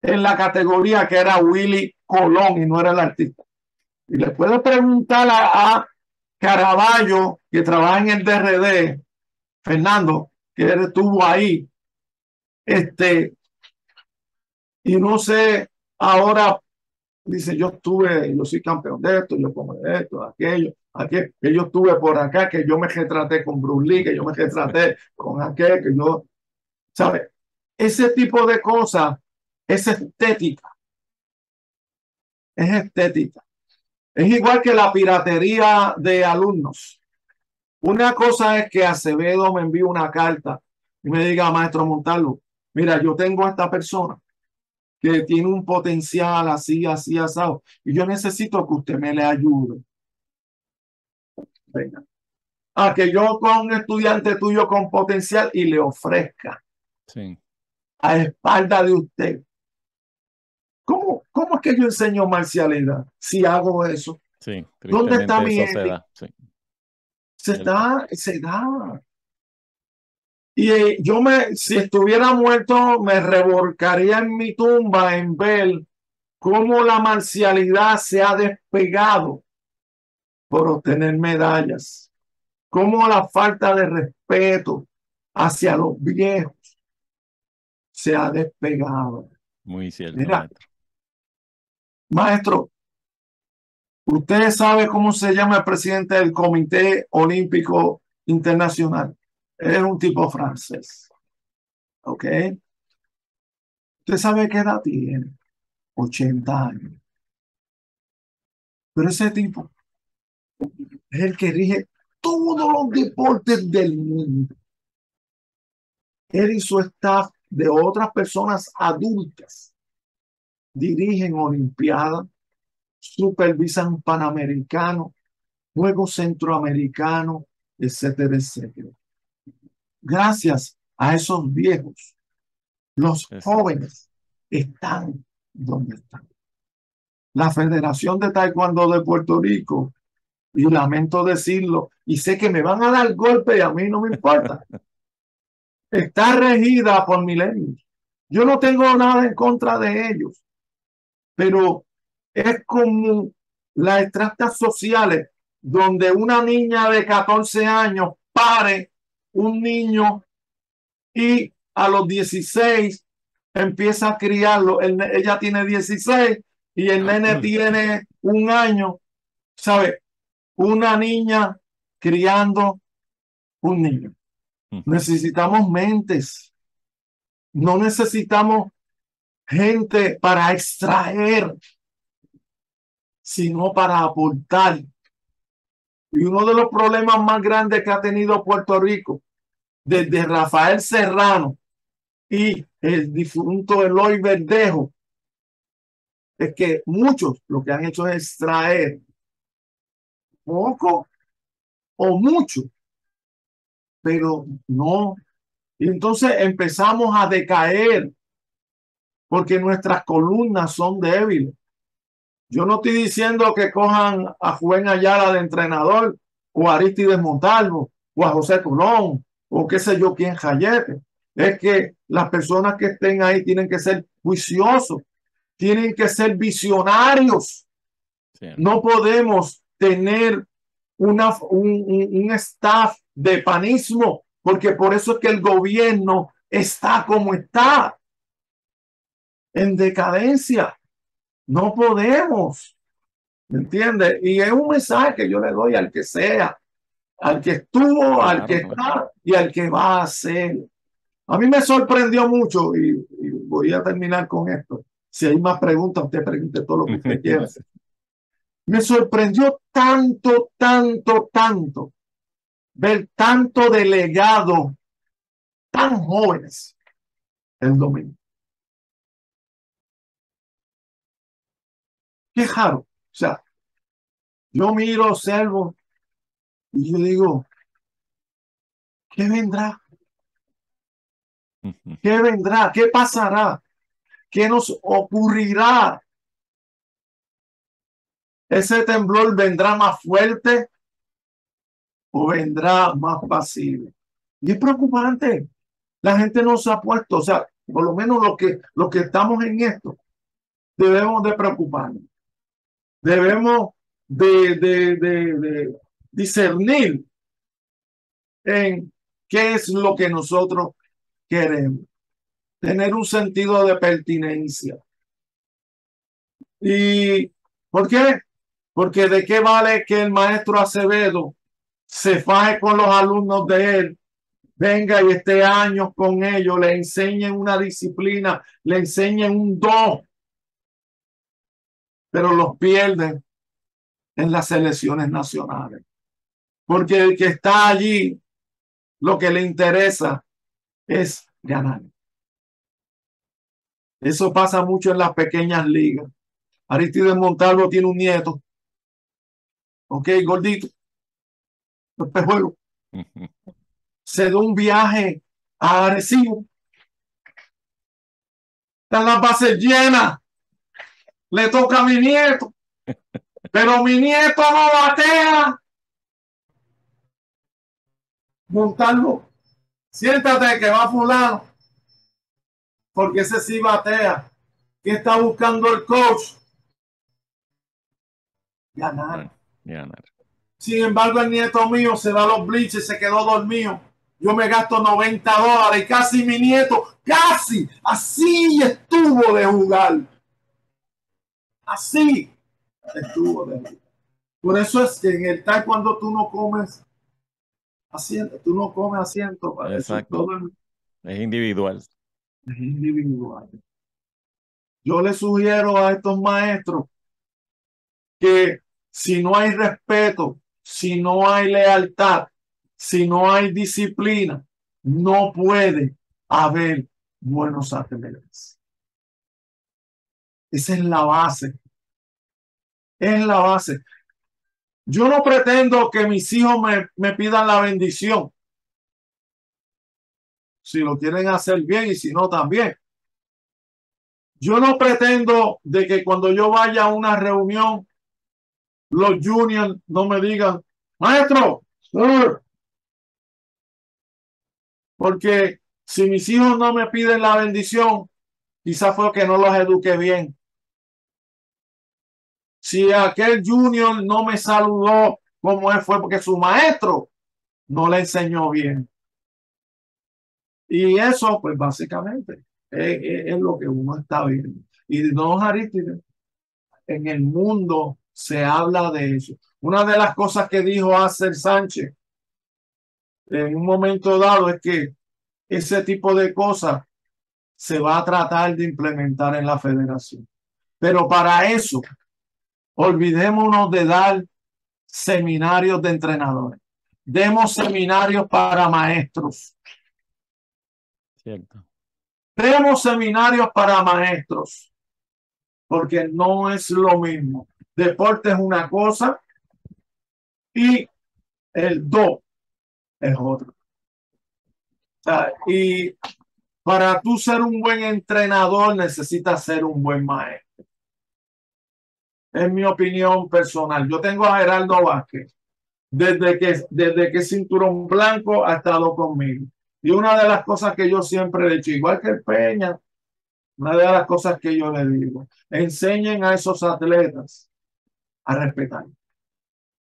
en la categoría que era Willy Colón y no era el artista. Y le puedo preguntar a Caraballo, que trabaja en el DRD, Fernando, que él estuvo ahí, y no sé, ahora dice, yo soy campeón de esto, yo como de esto, aquello, que yo estuve por acá, que yo me retraté con Bruce Lee, que yo me retraté con aquel, que yo, ¿sabes? Ese tipo de cosas es estética, es estética. Es igual que la piratería de alumnos. Una cosa es que Acevedo me envíe una carta y me diga, maestro Montalvo, mira, yo tengo a esta persona que tiene un potencial así, asado, y yo necesito que usted me le ayude. Venga. A que yo con un estudiante tuyo con potencial y le ofrezca a espalda de usted. ¿Cómo es que yo enseño marcialidad si hago eso? Sí, ¿Dónde está mi eso se ética? da. Sí. Se da. Y si estuviera muerto, me revolcaría en mi tumba en ver cómo la marcialidad se ha despegado por obtener medallas, cómo la falta de respeto hacia los viejos se ha despegado. Muy cierto, Mira, maestro. maestro, usted sabe cómo se llama el presidente del Comité Olímpico Internacional. Es un tipo francés. ¿Ok? ¿Usted sabe qué edad tiene? 80 años. Pero ese tipo es el que rige todos los deportes del mundo. Él y su staff de otras personas adultas dirigen Olimpiadas, supervisan Panamericanos, Juegos Centroamericanos, etcétera, etcétera. Gracias a esos viejos Los Exacto. jóvenes están donde están. La Federación de Taekwondo de Puerto Rico, y lamento decirlo, y sé que me van a dar golpe y a mí no me importa, está regida por milenios. Yo no tengo nada en contra de ellos, pero es como las estratas sociales donde una niña de 14 años pare un niño y a los 16 empieza a criarlo. Ella tiene 16 y el nene tiene un año, ¿sabe? Una niña criando un niño. Necesitamos mentes, no necesitamos gente para extraer, sino para aportar. Y uno de los problemas más grandes que ha tenido Puerto Rico, desde Rafael Serrano y el difunto Eloy Verdejo, es que muchos lo que han hecho es extraer poco o mucho, pero no. Y entonces empezamos a decaer porque nuestras columnas son débiles. Yo no estoy diciendo que cojan a Juven Ayala de entrenador o a Aristides Montalvo o a José Colón o qué sé yo quién Jayete. Es que las personas que estén ahí tienen que ser juiciosos, tienen que ser visionarios. Sí. No podemos tener un staff de panismo, porque por eso es que el gobierno está como está, en decadencia. No podemos, ¿me entiendes? Y es un mensaje que yo le doy al que sea, al que estuvo, al que Claro, está y al que va a ser. A mí me sorprendió mucho y voy a terminar con esto. Si hay más preguntas, usted pregunte todo lo que usted quiera. Me sorprendió tanto, tanto, tanto ver tanto delegado tan jóvenes el domingo. Qué raro. O sea, yo miro, observo y yo digo, ¿qué vendrá? ¿Qué vendrá? ¿Qué pasará? ¿Qué nos ocurrirá? ¿Ese temblor vendrá más fuerte o vendrá más pasivo? Y es preocupante. La gente no se ha puesto, o sea, por lo menos lo que estamos en esto, debemos de preocuparnos. Debemos de discernir en qué es lo que nosotros queremos. Tener un sentido de pertinencia. ¿Y por qué? Porque de qué vale que el maestro Acevedo se faje con los alumnos de él, venga y esté años con ellos, le enseñen una disciplina, le enseñen un don, pero los pierden en las selecciones nacionales. Porque el que está allí, lo que le interesa es ganar. Eso pasa mucho en las pequeñas ligas. Aristides Montalvo tiene un nieto, ok, gordito, espejuelo. Se da un viaje a Arecibo. Están las bases llenas. Le toca a mi nieto. Pero mi nieto no batea. Montalvo, siéntate que va fulano. Porque ese sí batea. ¿Qué está buscando el coach? Ganar. Ganar. Sin embargo, el nieto mío se da los bleachers, se quedó dormido. Yo me gasto $90 y casi mi nieto, casi, así estuvo de jugar. Así estuvo de jugar. Por eso es que en el taekwondo tú no comes asiento, tú no comes asiento. Para eso todo es individual. Es individual. Yo le sugiero a estos maestros que si no hay respeto, si no hay lealtad, si no hay disciplina, no puede haber buenos atletas. Esa es la base. Es la base. Yo no pretendo que mis hijos me pidan la bendición. Si lo quieren hacer bien y si no también. Yo no pretendo de que cuando yo vaya a una reunión, los juniors no me digan, maestro, porque si mis hijos no me piden la bendición, quizás fue que no los eduqué bien. Si aquel junior no me saludó como él fue porque su maestro no le enseñó bien. Y eso, pues básicamente, es lo que uno está viendo. Y no, Arístides, en el mundo se habla de eso. Una de las cosas que dijo Axel Sánchez en un momento dado es que ese tipo de cosas se va a tratar de implementar en la federación. Pero para eso, olvidémonos de dar seminarios de entrenadores. Demos seminarios para maestros. Cierto. Demos seminarios para maestros, porque no es lo mismo. Deporte es una cosa y el do es otra. O sea, y para tú ser un buen entrenador necesitas ser un buen maestro. Es mi opinión personal. Yo tengo a Gerardo Vázquez desde que es cinturón blanco ha estado conmigo. Y una de las cosas que yo siempre le he dicho, igual que el Peña, una de las cosas que yo le digo, enseñen a esos atletas a respetar.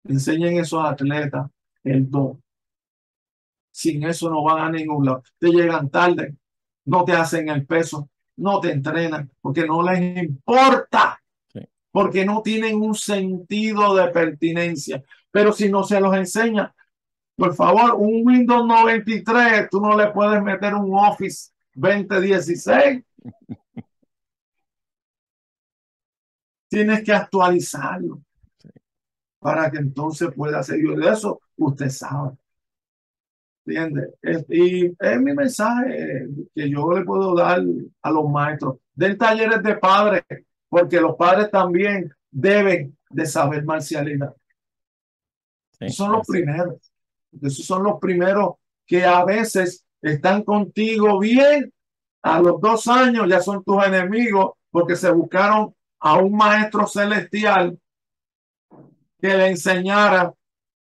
Enseñen a esos atletas el don. Sin eso no van a ningún lado. Te llegan tarde, no te hacen el peso, no te entrenan, porque no les importa, Sí. porque no tienen un sentido de pertinencia. Pero si no se los enseña, por favor, un Windows 93, tú no le puedes meter un Office 2016. Tienes que actualizarlo para que entonces pueda seguir de eso. Usted sabe. ¿Entiendes? Y es mi mensaje que yo le puedo dar a los maestros. Den talleres de padres, porque los padres también deben de saber marcialidad. Sí, Son los primeros. Esos son los primeros que a veces están contigo bien. A los 2 años ya son tus enemigos porque se buscaron a un maestro celestial que le enseñara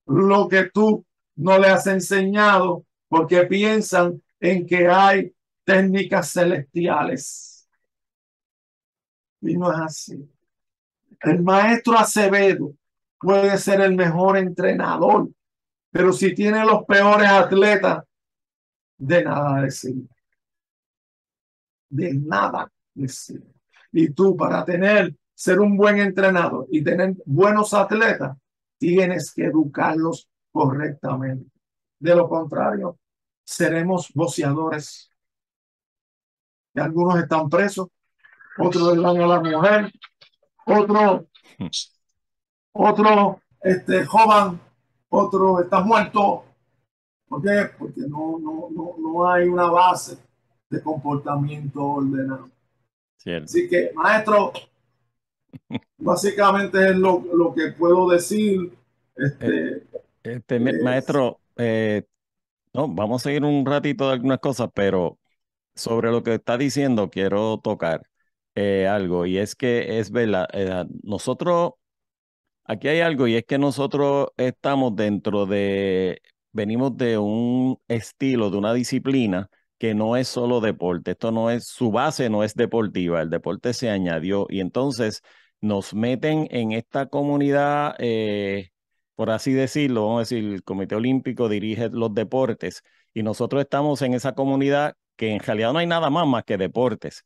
lo que tú no le has enseñado porque piensan en que hay técnicas celestiales. Y no es así. El maestro Acevedo puede ser el mejor entrenador, pero si tiene los peores atletas, de nada decir. De nada decir. Y tú para ser un buen entrenador y tener buenos atletas, tienes que educarlos correctamente. De lo contrario, seremos boxeadores. Y algunos están presos, otros le dan a la mujer, otro joven, otro está muerto. ¿Por qué? Porque no hay una base de comportamiento ordenado. cierto. Así que, maestro, básicamente es lo que puedo decir. Maestro, no, vamos a seguir un ratito de algunas cosas, pero sobre lo que está diciendo quiero tocar algo, y es que es verdad, nosotros, aquí hay algo, y es que nosotros estamos venimos de un estilo, de una disciplina que no es solo deporte, esto no es, su base no es deportiva, el deporte se añadió, y entonces nos meten en esta comunidad, por así decirlo, vamos a decir, el Comité Olímpico dirige los deportes, y nosotros estamos en esa comunidad que en realidad no hay nada más que deportes.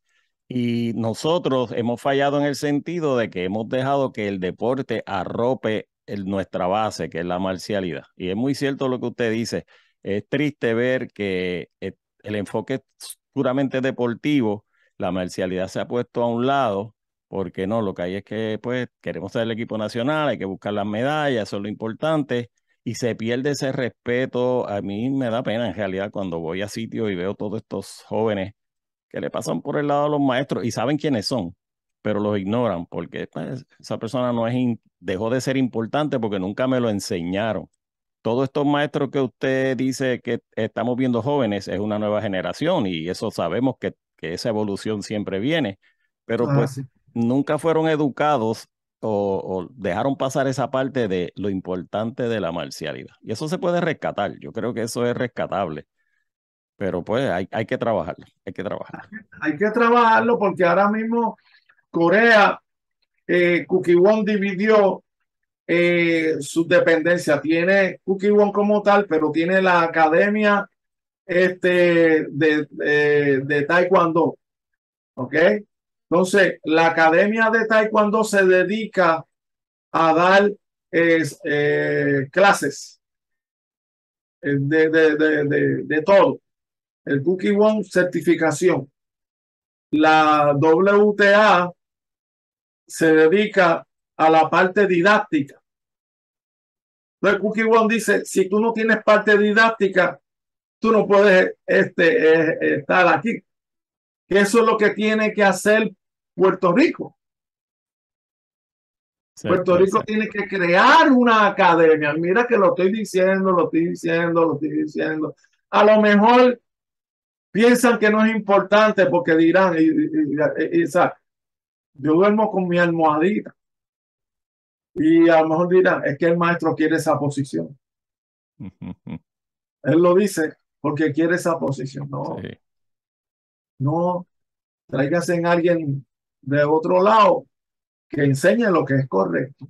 Y nosotros hemos fallado en el sentido de que hemos dejado que el deporte arrope nuestra base, que es la marcialidad. Y es muy cierto lo que usted dice. Es triste ver que el enfoque es puramente deportivo, la marcialidad se ha puesto a un lado, porque no, lo que hay es que pues queremos ser el equipo nacional, hay que buscar las medallas, eso es lo importante, y se pierde ese respeto. A mí me da pena en realidad cuando voy a sitios y veo todos estos jóvenes que le pasan por el lado a los maestros y saben quiénes son, pero los ignoran porque pues, esa persona no dejó de ser importante porque nunca me lo enseñaron. Todos estos maestros que usted dice que estamos viendo jóvenes es una nueva generación y eso sabemos que esa evolución siempre viene, pero pues Así. nunca fueron educados o dejaron pasar esa parte de lo importante de la marcialidad. Y eso se puede rescatar, yo creo que eso es rescatable, pero pues hay que trabajarlo, hay que trabajarlo. Hay que trabajarlo porque ahora mismo Corea, Kukkiwon dividió su dependencia. Tiene Kukkiwon como tal, pero tiene la academia de Taekwondo. ¿Ok? Entonces, la academia de Taekwondo se dedica a dar clases de todo. El Kukkiwon certificación. La WTA se dedica a la parte didáctica. Entonces, Kukkiwon dice, si tú no tienes parte didáctica, tú no puedes estar aquí. Que eso es lo que tiene que hacer Puerto Rico. Puerto Exacto, Rico exacto. tiene que crear una academia. Mira que lo estoy diciendo, lo estoy diciendo, lo estoy diciendo. A lo mejor piensan que no es importante porque dirán, yo duermo con mi almohadita y a lo mejor dirán, es que el maestro quiere esa posición. Él lo dice porque quiere esa posición. No, Sí, no, tráigase en alguien de otro lado que enseñe lo que es correcto.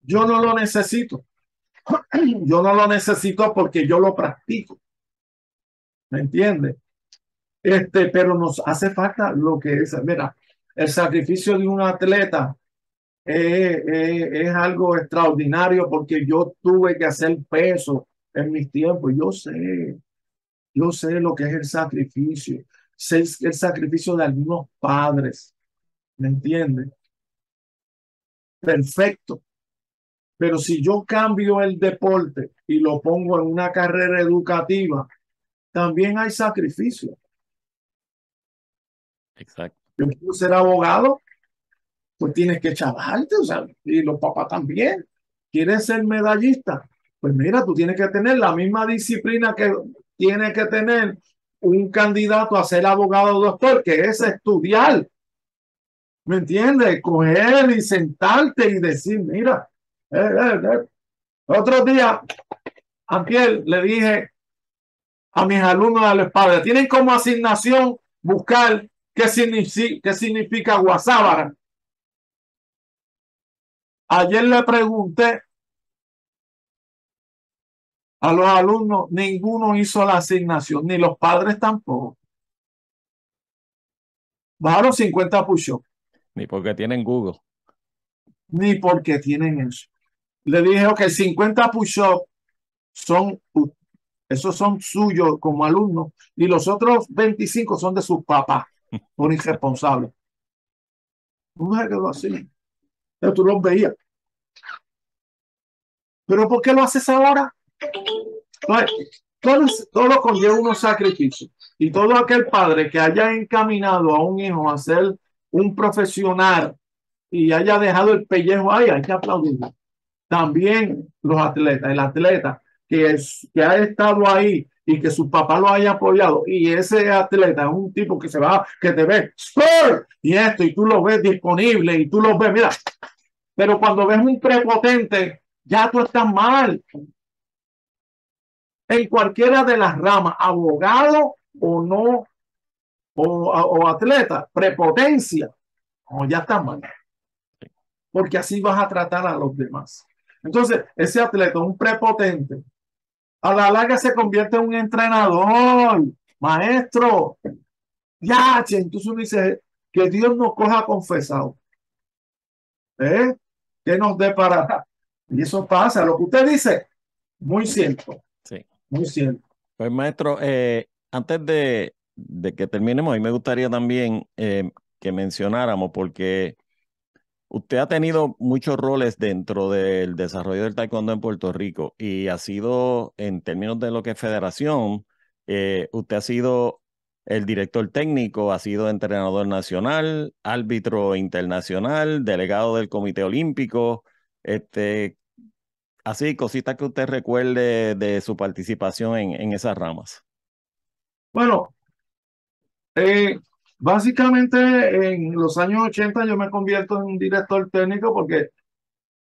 Yo no lo necesito. Yo no lo necesito porque yo lo practico. ¿Me entiendes? Pero nos hace falta lo que es, mira, el sacrificio de un atleta es algo extraordinario porque yo tuve que hacer peso en mis tiempos. Yo sé lo que es el sacrificio, sé el sacrificio de algunos padres, ¿me entiendes? Perfecto. Pero si yo cambio el deporte y lo pongo en una carrera educativa, también hay sacrificio. exacto. Yo quiero ser abogado, pues tienes que chavarte, o sea, y los papás también. ¿Quieres ser medallista? Pues mira, tú tienes que tener la misma disciplina que tiene que tener un candidato a ser abogado o doctor, que es estudiar. ¿Me entiendes? Coger y sentarte y decir, mira, otro día, antier, le dije a mis alumnos de los padres, tienen como asignación buscar qué significa guasábara. Ayer le pregunté a los alumnos, ninguno hizo la asignación, ni los padres tampoco. Bajaron 50 push-ups, Ni porque tienen Google. ni porque tienen eso. Le dije, ok, 50 push-ups son, esos son suyos como alumnos, y los otros 25 son de sus papás, por irresponsables. No se quedó así. Pero tú los veías. ¿Pero por qué lo haces ahora? Todo conlleva unos sacrificios. Y todo aquel padre que haya encaminado a un hijo a ser un profesional y haya dejado el pellejo ahí, hay que aplaudirlo. También los atletas, el atleta que ha estado ahí y que su papá lo haya apoyado, y ese atleta es un tipo que se va, que te ve, ¡Spur! Y esto, y tú lo ves disponible, y tú lo ves, mira, pero cuando ves un prepotente, ya tú estás mal en cualquiera de las ramas, abogado o no, o atleta, prepotencia, o ya está mal, porque así vas a tratar a los demás. Entonces, ese atleta, un prepotente, a la larga se convierte en un entrenador, maestro, ya, entonces uno dice que Dios nos coja confesado, ¿eh? Que nos dé para... Y eso pasa, lo que usted dice, muy cierto, Sí. muy cierto. Pues maestro, antes de que terminemos, a mí me gustaría también que mencionáramos, porque usted ha tenido muchos roles dentro del desarrollo del taekwondo en Puerto Rico y ha sido, en términos de lo que es federación, usted ha sido el director técnico, ha sido entrenador nacional, árbitro internacional, delegado del Comité Olímpico, este, así, cositas que usted recuerde de su participación en esas ramas. Bueno, eh, Básicamente en los años 80 yo me convierto en un director técnico porque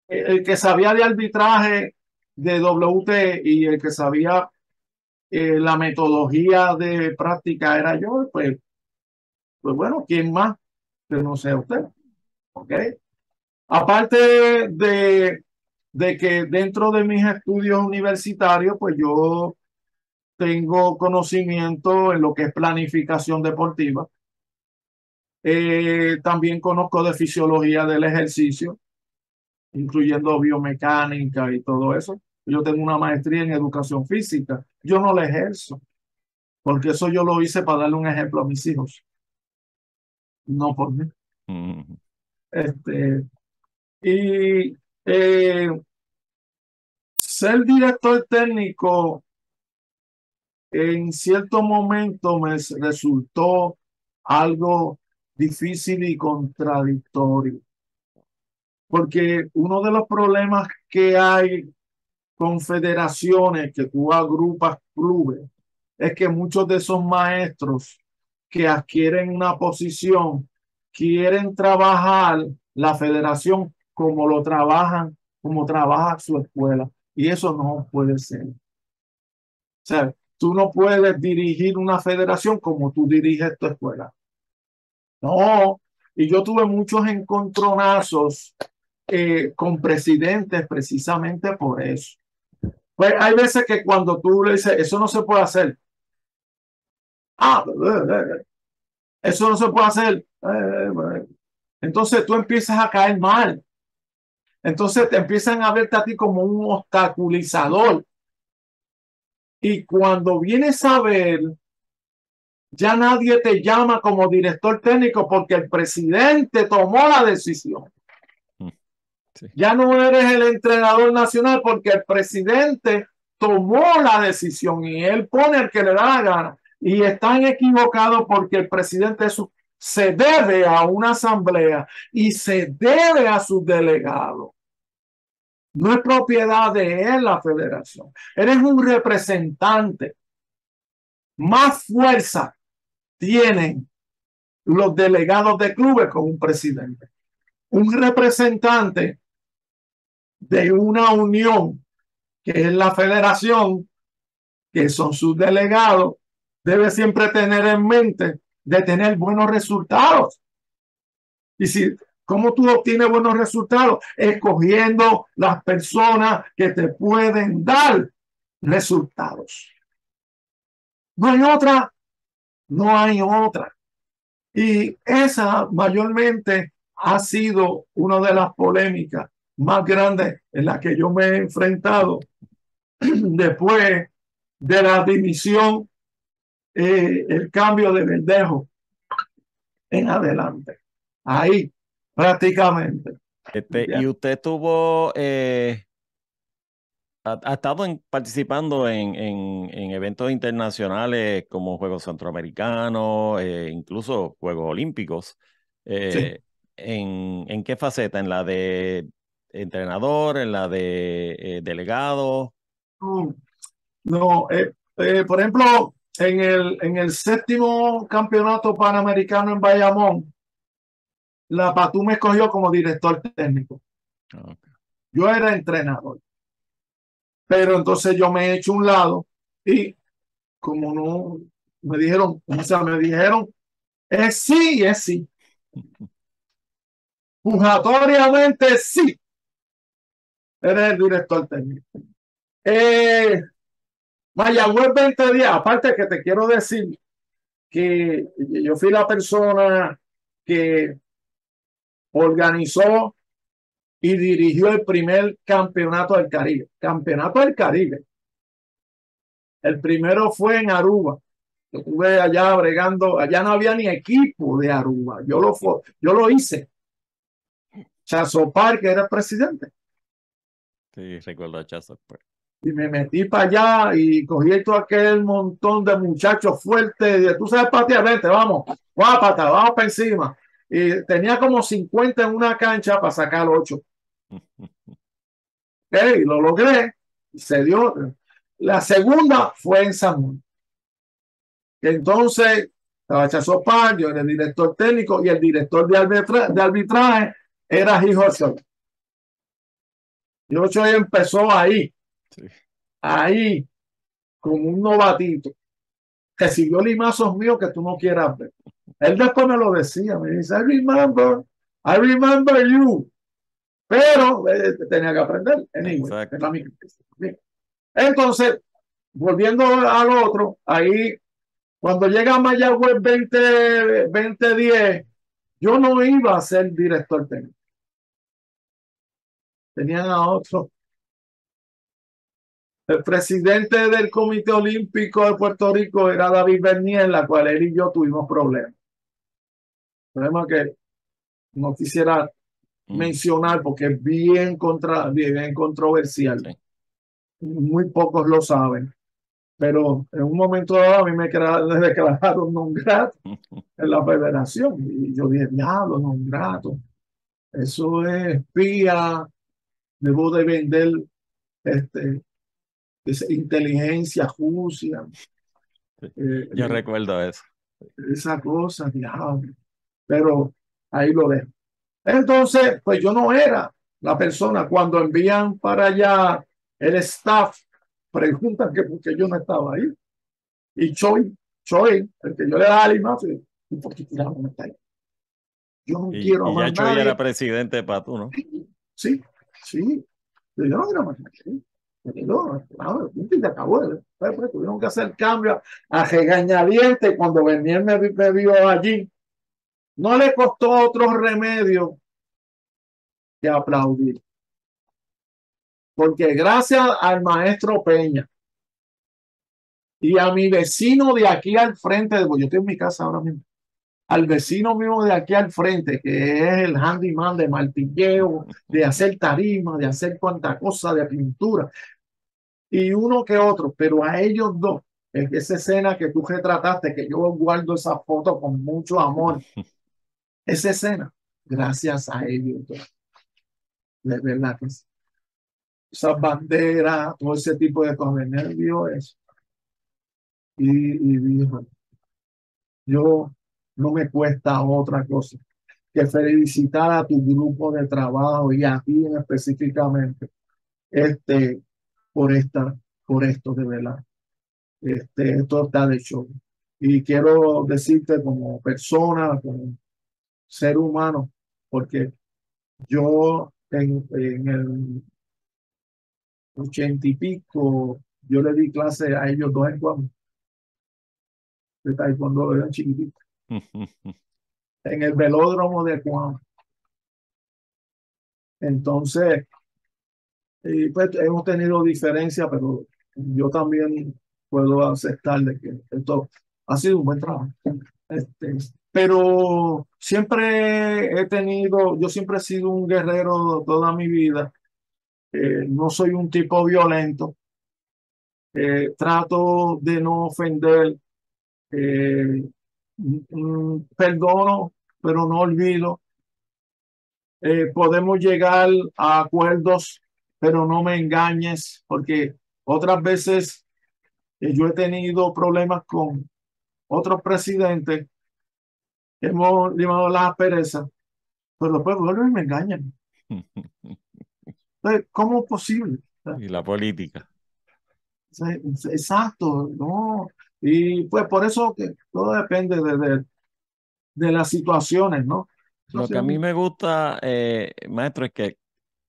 el que sabía de arbitraje de WT y el que sabía la metodología de práctica era yo, pues bueno, ¿quién más que no sea usted? ¿Ok? Aparte de que dentro de mis estudios universitarios, pues yo tengo conocimiento en lo que es planificación deportiva. También conozco de fisiología del ejercicio, incluyendo biomecánica y todo eso. Yo tengo una maestría en educación física. Yo no la ejerzo, porque eso yo lo hice para darle un ejemplo a mis hijos, no por mí. Mm. Este, y eh, ser director técnico en cierto momento me resultó algo difícil y contradictorio, porque uno de los problemas que hay con federaciones que tú agrupas clubes es que muchos de esos maestros que adquieren una posición quieren trabajar la federación como lo trabajan, como trabaja su escuela. Y eso no puede ser. O sea, tú no puedes dirigir una federación como tú diriges tu escuela. No, y yo tuve muchos encontronazos con presidentes precisamente por eso. Pues hay veces que cuando tú le dices, eso no se puede hacer. Ah, eso no se puede hacer. Entonces tú empiezas a caer mal. Entonces te empiezan a verte a ti como un obstaculizador. Y cuando vienes a ver, ya nadie te llama como director técnico porque el presidente tomó la decisión. Sí. Ya no eres el entrenador nacional porque el presidente tomó la decisión y él pone el que le da la gana. Y están equivocados porque el presidente se debe a una asamblea y se debe a sus delegados. No es propiedad de él la federación. Eres un representante. Más fuerza tienen los delegados de clubes con un presidente. Un representante de una unión que es la federación, que son sus delegados, debe siempre tener en mente de tener buenos resultados. Y si, ¿cómo tú obtienes buenos resultados? Escogiendo las personas que te pueden dar resultados. No hay otra, no hay otra. Y esa mayormente ha sido una de las polémicas más grandes en las que yo me he enfrentado después de la dimisión, el cambio de Verdejo en adelante. Ahí, prácticamente. Y usted tuvo, ha estado participando en eventos internacionales como Juegos Centroamericanos, incluso Juegos Olímpicos. Sí. Eh, ¿En qué faceta? ¿En la de entrenador, en la de delegado? No, por ejemplo, en el séptimo campeonato panamericano en Bayamón, la PATU me escogió como director técnico. Okay. Yo era entrenador, pero entonces yo me he hecho un lado y como no me dijeron, o sea, me dijeron, es sí y es sí. Pujatoriamente sí, eres el director técnico. Mayagüez 20 días, aparte que te quiero decir que yo fui la persona que organizó y dirigió el primer campeonato del Caribe. Campeonato del Caribe. El primero fue en Aruba. Yo estuve allá bregando, allá no había ni equipo de Aruba. Yo lo hice. Chazopar, que era el presidente. Sí, recuerdo a Chazo. Y me metí para allá y cogí todo aquel montón de muchachos fuertes. Tú sabes, patear, vente, vamos, guápata, vamos para encima. Y tenía como 50 en una cancha para sacar 8. Okay, lo logré. Se dio. La segunda fue en San Juan. Entonces Estaba Chazo Pan, yo era el director técnico y el director de arbitraje era Hijo Sol. Hijo Sol empezó ahí, Sí. ahí, como un novatito. Recibió limazos míos que tú no quieras ver. Él después me lo decía, me dice, I remember you. Pero tenía que aprender. Anyway, Exacto. entonces, volviendo al otro, ahí, cuando llega Mayagüez 2010, yo no iba a ser director técnico. Tenían a otro. El presidente del Comité Olímpico de Puerto Rico era David Bernier, la cual él y yo tuvimos problemas. Problemas que no quisiera mencionar porque es bien controversial. Sí. Muy pocos lo saben. Pero en un momento dado a mí me declararon non grato en la federación. Y yo dije, diablo, non grato. Eso es espía. Debo de vender esa inteligencia, jucia. Sí. Yo recuerdo eso. Esa cosa, diablo. Pero ahí lo dejo. Entonces, pues yo no era la persona. Cuando envían para allá el staff, preguntan que por qué yo no estaba ahí. Y Choi, el que yo le daba la imagen, ¿y por qué tiramos esta ahí? Yo no quiero Y ya más Choy era nadie. presidente para tú, ¿no? Sí, sí. Yo no quiero más nadie. Claro, se acabó. Pues, tuvieron que hacer cambio a regañadientes cuando Bernier me vio allí. No le costó otro remedio que aplaudir. Porque gracias al maestro Peña y a mi vecino de aquí al frente, yo estoy en mi casa ahora mismo, al vecino mío de aquí al frente, que es el handyman de martilleo, de hacer tarima, de hacer cuanta cosa, de pintura, y uno que otro, pero a ellos dos, en esa escena que tú retrataste, que yo guardo esa foto con mucho amor, esa escena, gracias a ellos dos, de verdad que sí. Esas banderas, todo ese tipo de cosas, nervios, eso. Y dijo, yo no me cuesta otra cosa que felicitar a tu grupo de trabajo y a ti específicamente por por esto de verdad. Esto está de show. Y quiero decirte como persona, como ser humano, porque yo en el 80 y pico, yo le di clase a ellos dos en cuando, de taekwondo eran chiquititos, en el velódromo de Cuamo. Entonces, pues hemos tenido diferencias, pero yo también puedo aceptar de que esto ha sido un buen trabajo. Este, pero siempre yo siempre he sido un guerrero toda mi vida. No soy un tipo violento. Trato de no ofender. eh, Perdono, pero no olvido. Podemos llegar a acuerdos, pero no me engañes, porque otras veces yo he tenido problemas con otros presidentes que hemos llevado las asperezas, pero después vuelven y me engañan. Entonces, ¿cómo es posible? Y la política. Exacto, ¿no? Y pues por eso que todo depende de las situaciones, ¿no? Lo que a mí me gusta, maestro, es que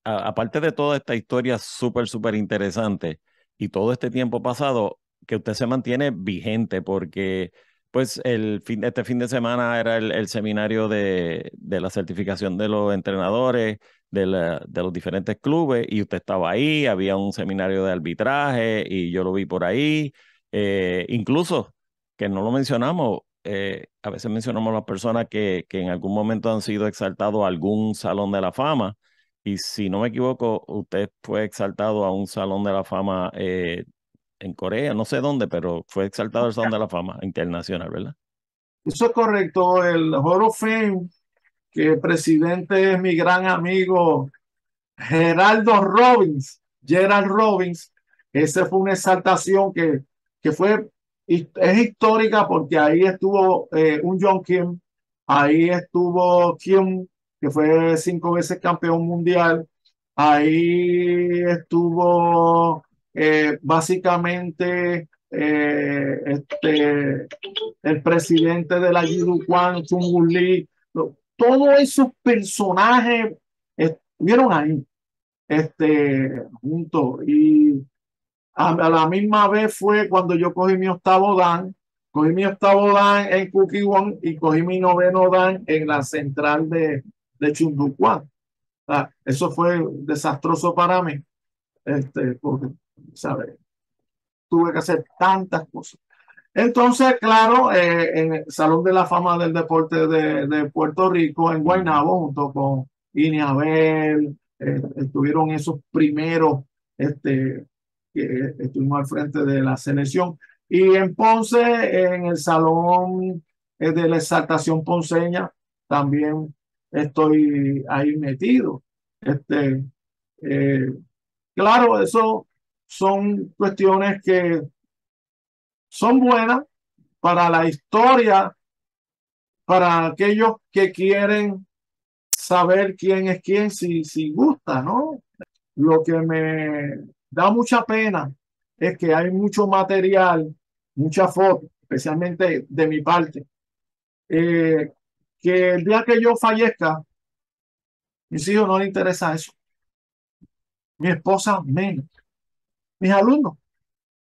aparte de toda esta historia súper interesante y todo este tiempo pasado, que usted se mantiene vigente porque pues este fin de semana era el seminario de la certificación de los entrenadores de los diferentes clubes y usted estaba ahí, había un seminario de arbitraje y yo lo vi por ahí, incluso que no lo mencionamos. A veces mencionamos a las personas que en algún momento han sido exaltados a algún salón de la fama y si no me equivoco, usted fue exaltado a un Salón de la Fama en Corea, no sé dónde, pero fue exaltado al Salón de la Fama internacional, ¿verdad? Eso es correcto. El Hall of Fame, que el presidente es mi gran amigo Gerald Robbins. Esa fue una exaltación que fue es histórica porque ahí estuvo un John Kim, ahí estuvo Kim, que fue 5 veces campeón mundial, ahí estuvo básicamente el presidente de la Yiruquan, Chung Lee, todos esos personajes estuvieron ahí juntos y a la misma vez fue cuando yo cogí mi octavo dan, en Cuquiwon y cogí mi noveno dan en la central de Chunducuán. Eso fue desastroso para mí, porque, ¿sabes? Tuve que hacer tantas cosas. Entonces, claro, en el Salón de la Fama del Deporte de Puerto Rico, en Guaynabo, junto con Ini Abel, estuvieron esos primeros que estuvimos al frente de la selección. Y en Ponce, en el Salón de la Exaltación Ponceña, también estoy ahí metido. Eh, claro, eso son cuestiones que son buenas para la historia, para aquellos que quieren saber quién es quién, si gusta, ¿no? Lo que me da mucha pena es que hay mucho material, muchas fotos, especialmente de mi parte, que el día que yo fallezca, mis hijos no les interesa eso, mi esposa menos, mis alumnos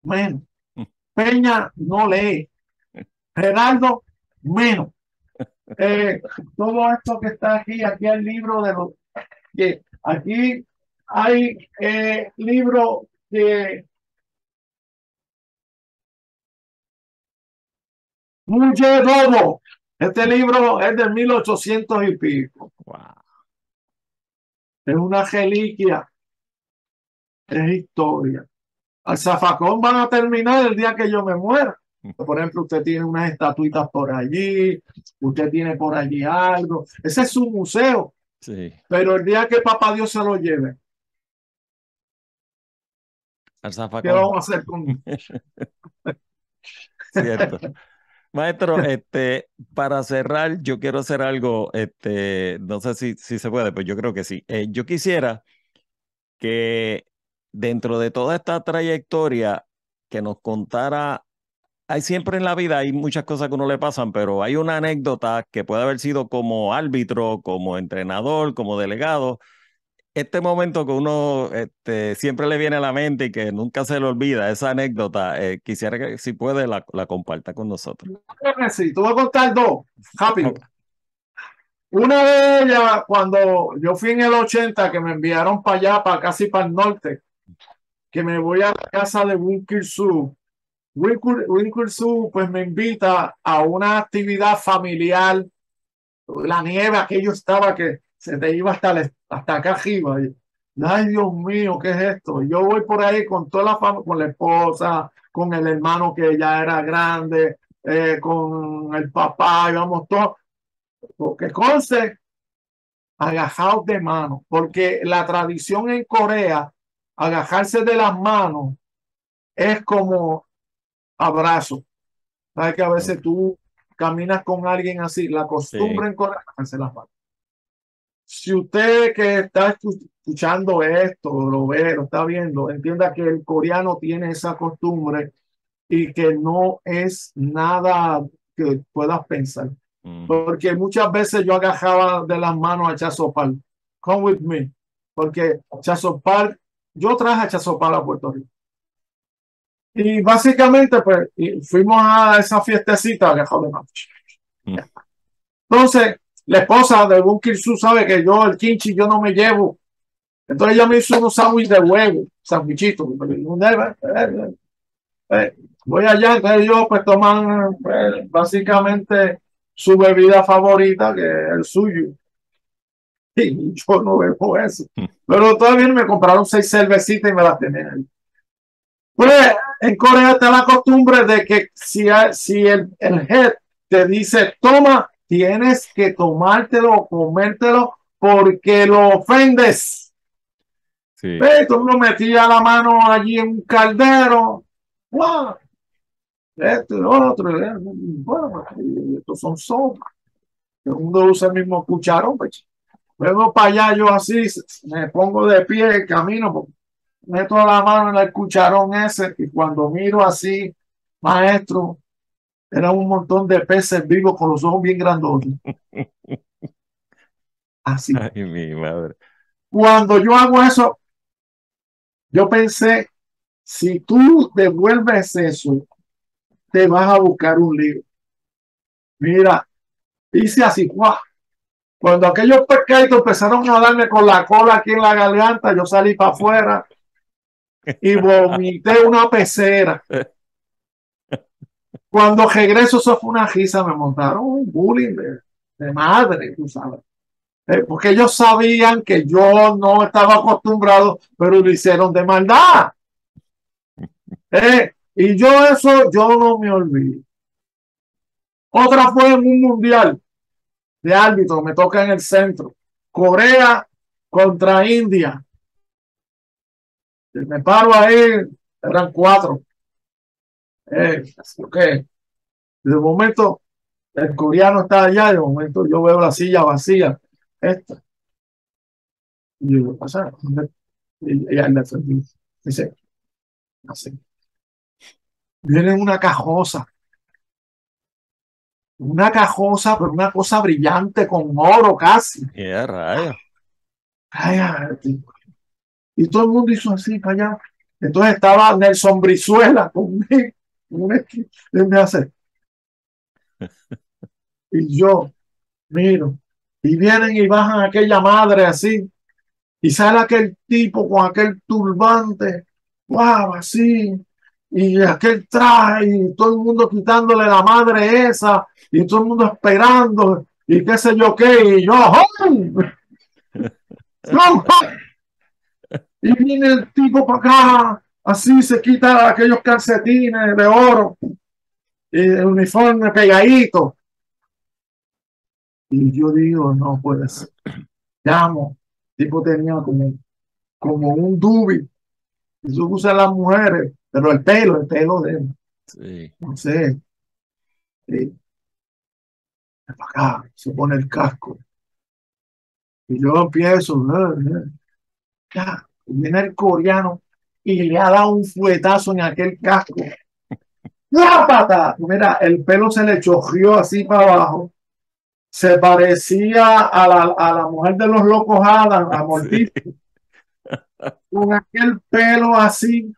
menos, Peña no lee, Gerardo menos. Todo esto que está aquí hay el libro de los que aquí hay libro de Dodo. Este libro es de 1800 y pico. Wow. Es una reliquia, es historia. Al zafacón van a terminar el día que yo me muera. Por ejemplo, usted tiene unas estatuitas por allí, usted tiene por allí algo. Ese es su museo. Sí. Pero el día que papá Dios se lo lleve, Al ¿qué zafacón. vamos a hacer con Cierto. Maestro, para cerrar, yo quiero hacer algo, no sé si se puede, pues yo creo que sí. Yo quisiera que dentro de toda esta trayectoria que nos contara, hay siempre en la vida, hay muchas cosas que uno le pasan, pero hay una anécdota que puede haber sido como árbitro, como entrenador, como delegado. Este momento que uno siempre le viene a la mente y que nunca se le olvida, esa anécdota, quisiera que si puede la comparta con nosotros. Sí, te voy a contar dos, rápido. Una de ellas, cuando yo fui en el 80, que me enviaron para allá, para casi para el norte, que me voy a la casa de Winkler-Su. Winkler-Su, pues me invita a una actividad familiar. La nieve, aquello estaba que se te iba hasta acá arriba. Ay, Dios mío, ¿qué es esto? Yo voy por ahí con toda la familia, con la esposa, con el hermano que ya era grande, con el papá, íbamos todos, porque conste, agajados de manos, porque la tradición en Corea, agajarse de las manos, es como abrazo. Sabes que a veces tú caminas con alguien así, la costumbre en Corea, agajarse las manos. Si usted que está escuchando esto, lo ve, lo está viendo, entienda que el coreano tiene esa costumbre y que no es nada que puedas pensar. Porque muchas veces yo agajaba de las manos a Chazopal. Come with me. Porque Chazopal, yo traje a Chazopal a Puerto Rico. Y básicamente, pues, fuimos a esa fiestecita agajado de manos. Entonces, la esposa de Winkler-Su sabe que yo el kimchi yo no me llevo. Entonces ella me hizo unos sándwiches de huevo, sandwichitos. Voy allá, entonces ellos pues toman básicamente su bebida favorita, que es el suyo. Y yo no bebo eso. Pero todavía me compraron 6 cervecitas y me las tenían ahí. Pues en Corea está la costumbre de que si el head te dice toma, tienes que tomártelo, comértelo, porque lo ofendes. Sí. Tú lo metía la mano allí en un caldero. ¡Wow! esto y lo otro. Bueno, pues, estos son sopas. Todo el mundo usa el mismo cucharón. Pues. Luego para allá yo así me pongo de pie, camino, pues, meto la mano en el cucharón ese y cuando miro así, maestro, era un montón de peces vivos con los ojos bien grandotes. Así. Ay, mi madre. Cuando yo hago eso, yo pensé, si tú devuelves eso, te vas a buscar un lío. Mira, hice así, ¡guau! Cuando aquellos pescaditos empezaron a darme con la cola aquí en la garganta, yo salí para afuera y vomité una pecera. Cuando regreso, eso fue una risa, me montaron un bullying de madre, tú sabes. Porque ellos sabían que yo no estaba acostumbrado, pero lo hicieron de maldad. Y yo eso, yo no me olvido. Otra fue en un mundial de árbitro, me toca en el centro. Corea contra India. Me paro ahí, eran 4. Así que de momento el coreano está allá, de momento yo veo la silla vacía. Esta. Y yo, ¿qué pasa? Y él dice, así. Viene una cajosa, pero una cosa brillante con oro casi. ¡Qué rayos! Cállate. Y todo el mundo hizo así para allá. Entonces estaba Nelson Brizuela conmigo. Y me hace. Y yo miro. Y vienen y bajan aquella madre así. Y sale aquel tipo con aquel turbante. ¡Wow! Así. Y aquel traje. Y todo el mundo quitándole la madre esa. Y todo el mundo esperando. Y qué sé yo qué. Y yo. ¡Oh! ¡No! Y viene el tipo para acá, así se quita aquellos calcetines de oro y el uniforme pegadito. Y yo digo, no puede ser. Llamo, el tipo tenía como un dubi. Eso usan las mujeres, pero el pelo de él. Sí. No sé. Para acá, se pone el casco. Y yo empiezo, ya, viene el coreano y le ha dado un fuetazo en aquel casco. ¡Lápata! Mira, el pelo se le chorrió así para abajo. Se parecía a la mujer de los locos Adam, a Mortiz, Sí. con aquel pelo así.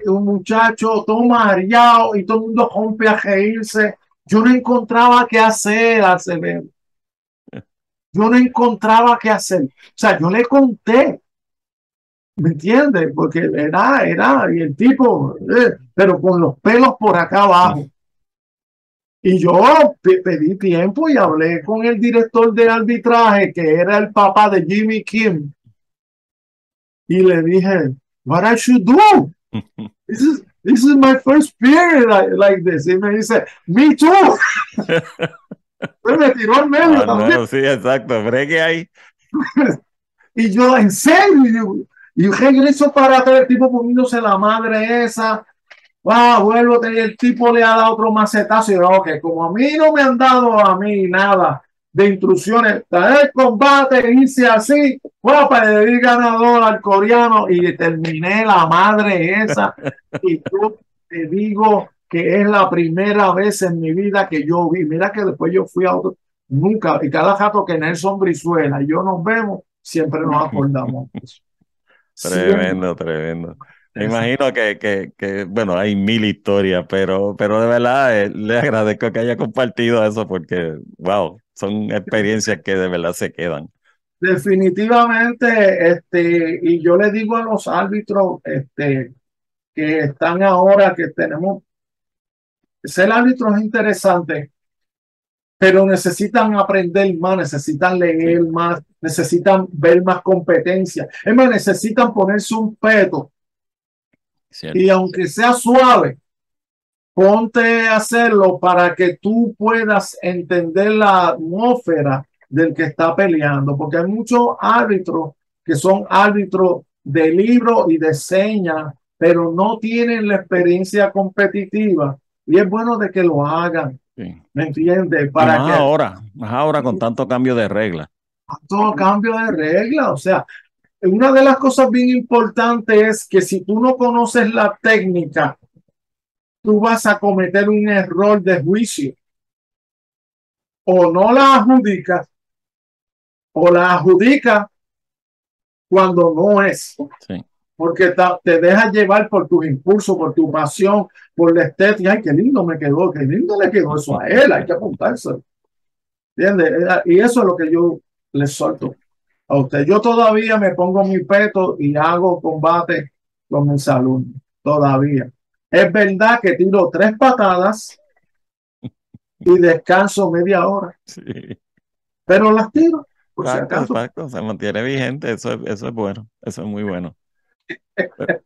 Un muchacho todo mareado y todo el mundo rompe a reírse. Yo no encontraba qué hacer, Acevedo. Yo no encontraba qué hacer. O sea, yo le conté, ¿me entiendes? Porque y el tipo, pero con los pelos por acá abajo. Y yo pedí tiempo y hablé con el director de arbitraje, que era el papá de Jimmy Kim. Y le dije, what I should do? This is my first period like this. Y me dice, me too. Pues me tiró al medio también. No, sí, exacto. Bregue ahí. Y yo, en serio. Y yo regreso para atrás, el tipo poniéndose la madre esa. Vuelvo, y el tipo le ha dado otro macetazo. Y yo, ok, como a mí no me han dado a mí nada de instrucciones, el combate, hice así, para le di ganador al coreano y terminé la madre esa. Y yo te digo que es la primera vez en mi vida que yo vi. Mira que después yo fui a otro, nunca, y cada rato que Nelson Brizuela y yo nos vemos, siempre nos acordamos. Tremendo, tremendo. Me imagino que, bueno, hay mil historias, pero de verdad le agradezco que haya compartido eso porque, wow, son experiencias que de verdad se quedan. Definitivamente, y yo le digo a los árbitros, que están ahora, que tenemos, ser árbitro es interesante, pero necesitan aprender más, necesitan leer más, necesitan ver más competencia. Es más, necesitan ponerse un peto. Cierto. Y aunque sea suave, ponte a hacerlo para que tú puedas entender la atmósfera del que está peleando, porque hay muchos árbitros que son árbitros de libro y de señas pero no tienen la experiencia competitiva y es bueno de que lo hagan, Sí. ¿me entiendes? Y Para que más ahora con tanto cambio de reglas. todo cambio de regla, o sea, una de las cosas bien importantes es que si tú no conoces la técnica, tú vas a cometer un error de juicio. O no la adjudicas, o la adjudicas cuando no es. Sí. Porque te dejas llevar por tus impulsos, por tu pasión, por la estética. Ay, qué lindo me quedó, qué lindo le quedó eso a él, hay que apuntarse. ¿Entiendes? Y eso es lo que yo les suelto a usted. Yo todavía me pongo mi peto y hago combate con mis alumnos. Todavía. Es verdad que tiro 3 patadas y descanso media hora, Sí. pero las tiro, por si Exacto, acaso. exacto. Se mantiene vigente. Eso es bueno. Eso es muy bueno.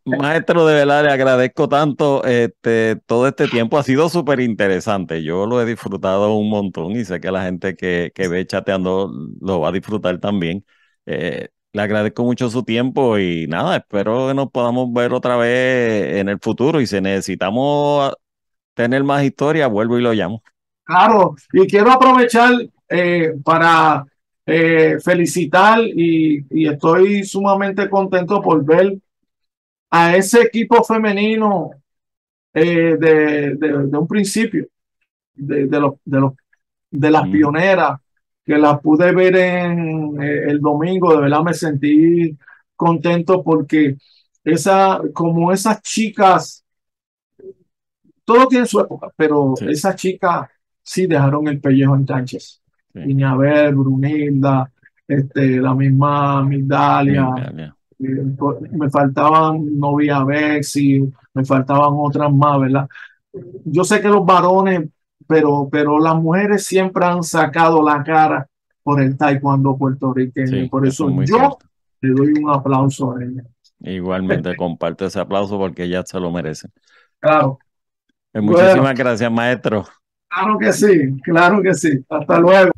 Maestro, de verdad le agradezco tanto. Todo este tiempo ha sido súper interesante. Yo lo he disfrutado un montón y sé que la gente que ve chateando lo va a disfrutar también. Le agradezco mucho su tiempo y nada, espero que nos podamos ver otra vez en el futuro y si necesitamos tener más historia, vuelvo y lo llamo. Claro, y quiero aprovechar para felicitar y estoy sumamente contento por ver a ese equipo femenino de un principio, de las Ujú. pioneras, que las pude ver en el domingo. De verdad me sentí contento porque como esas chicas, todo tiene su época, pero Sí, esas chicas sí dejaron el pellejo en canchas. sí. Iñabel, Brunilda, la misma Migdalia, Mira, ya. me faltaban Novia Bexi, me faltaban otras más, ¿verdad? Yo sé que los varones, pero las mujeres siempre han sacado la cara por el taekwondo puertorriqueño. Sí, Por eso eso es muy yo cierto. le doy un aplauso a ella. Igualmente comparto ese aplauso porque ella se lo merece. Claro. Bueno, Muchísimas gracias, maestro. claro que sí, claro que sí. Hasta luego.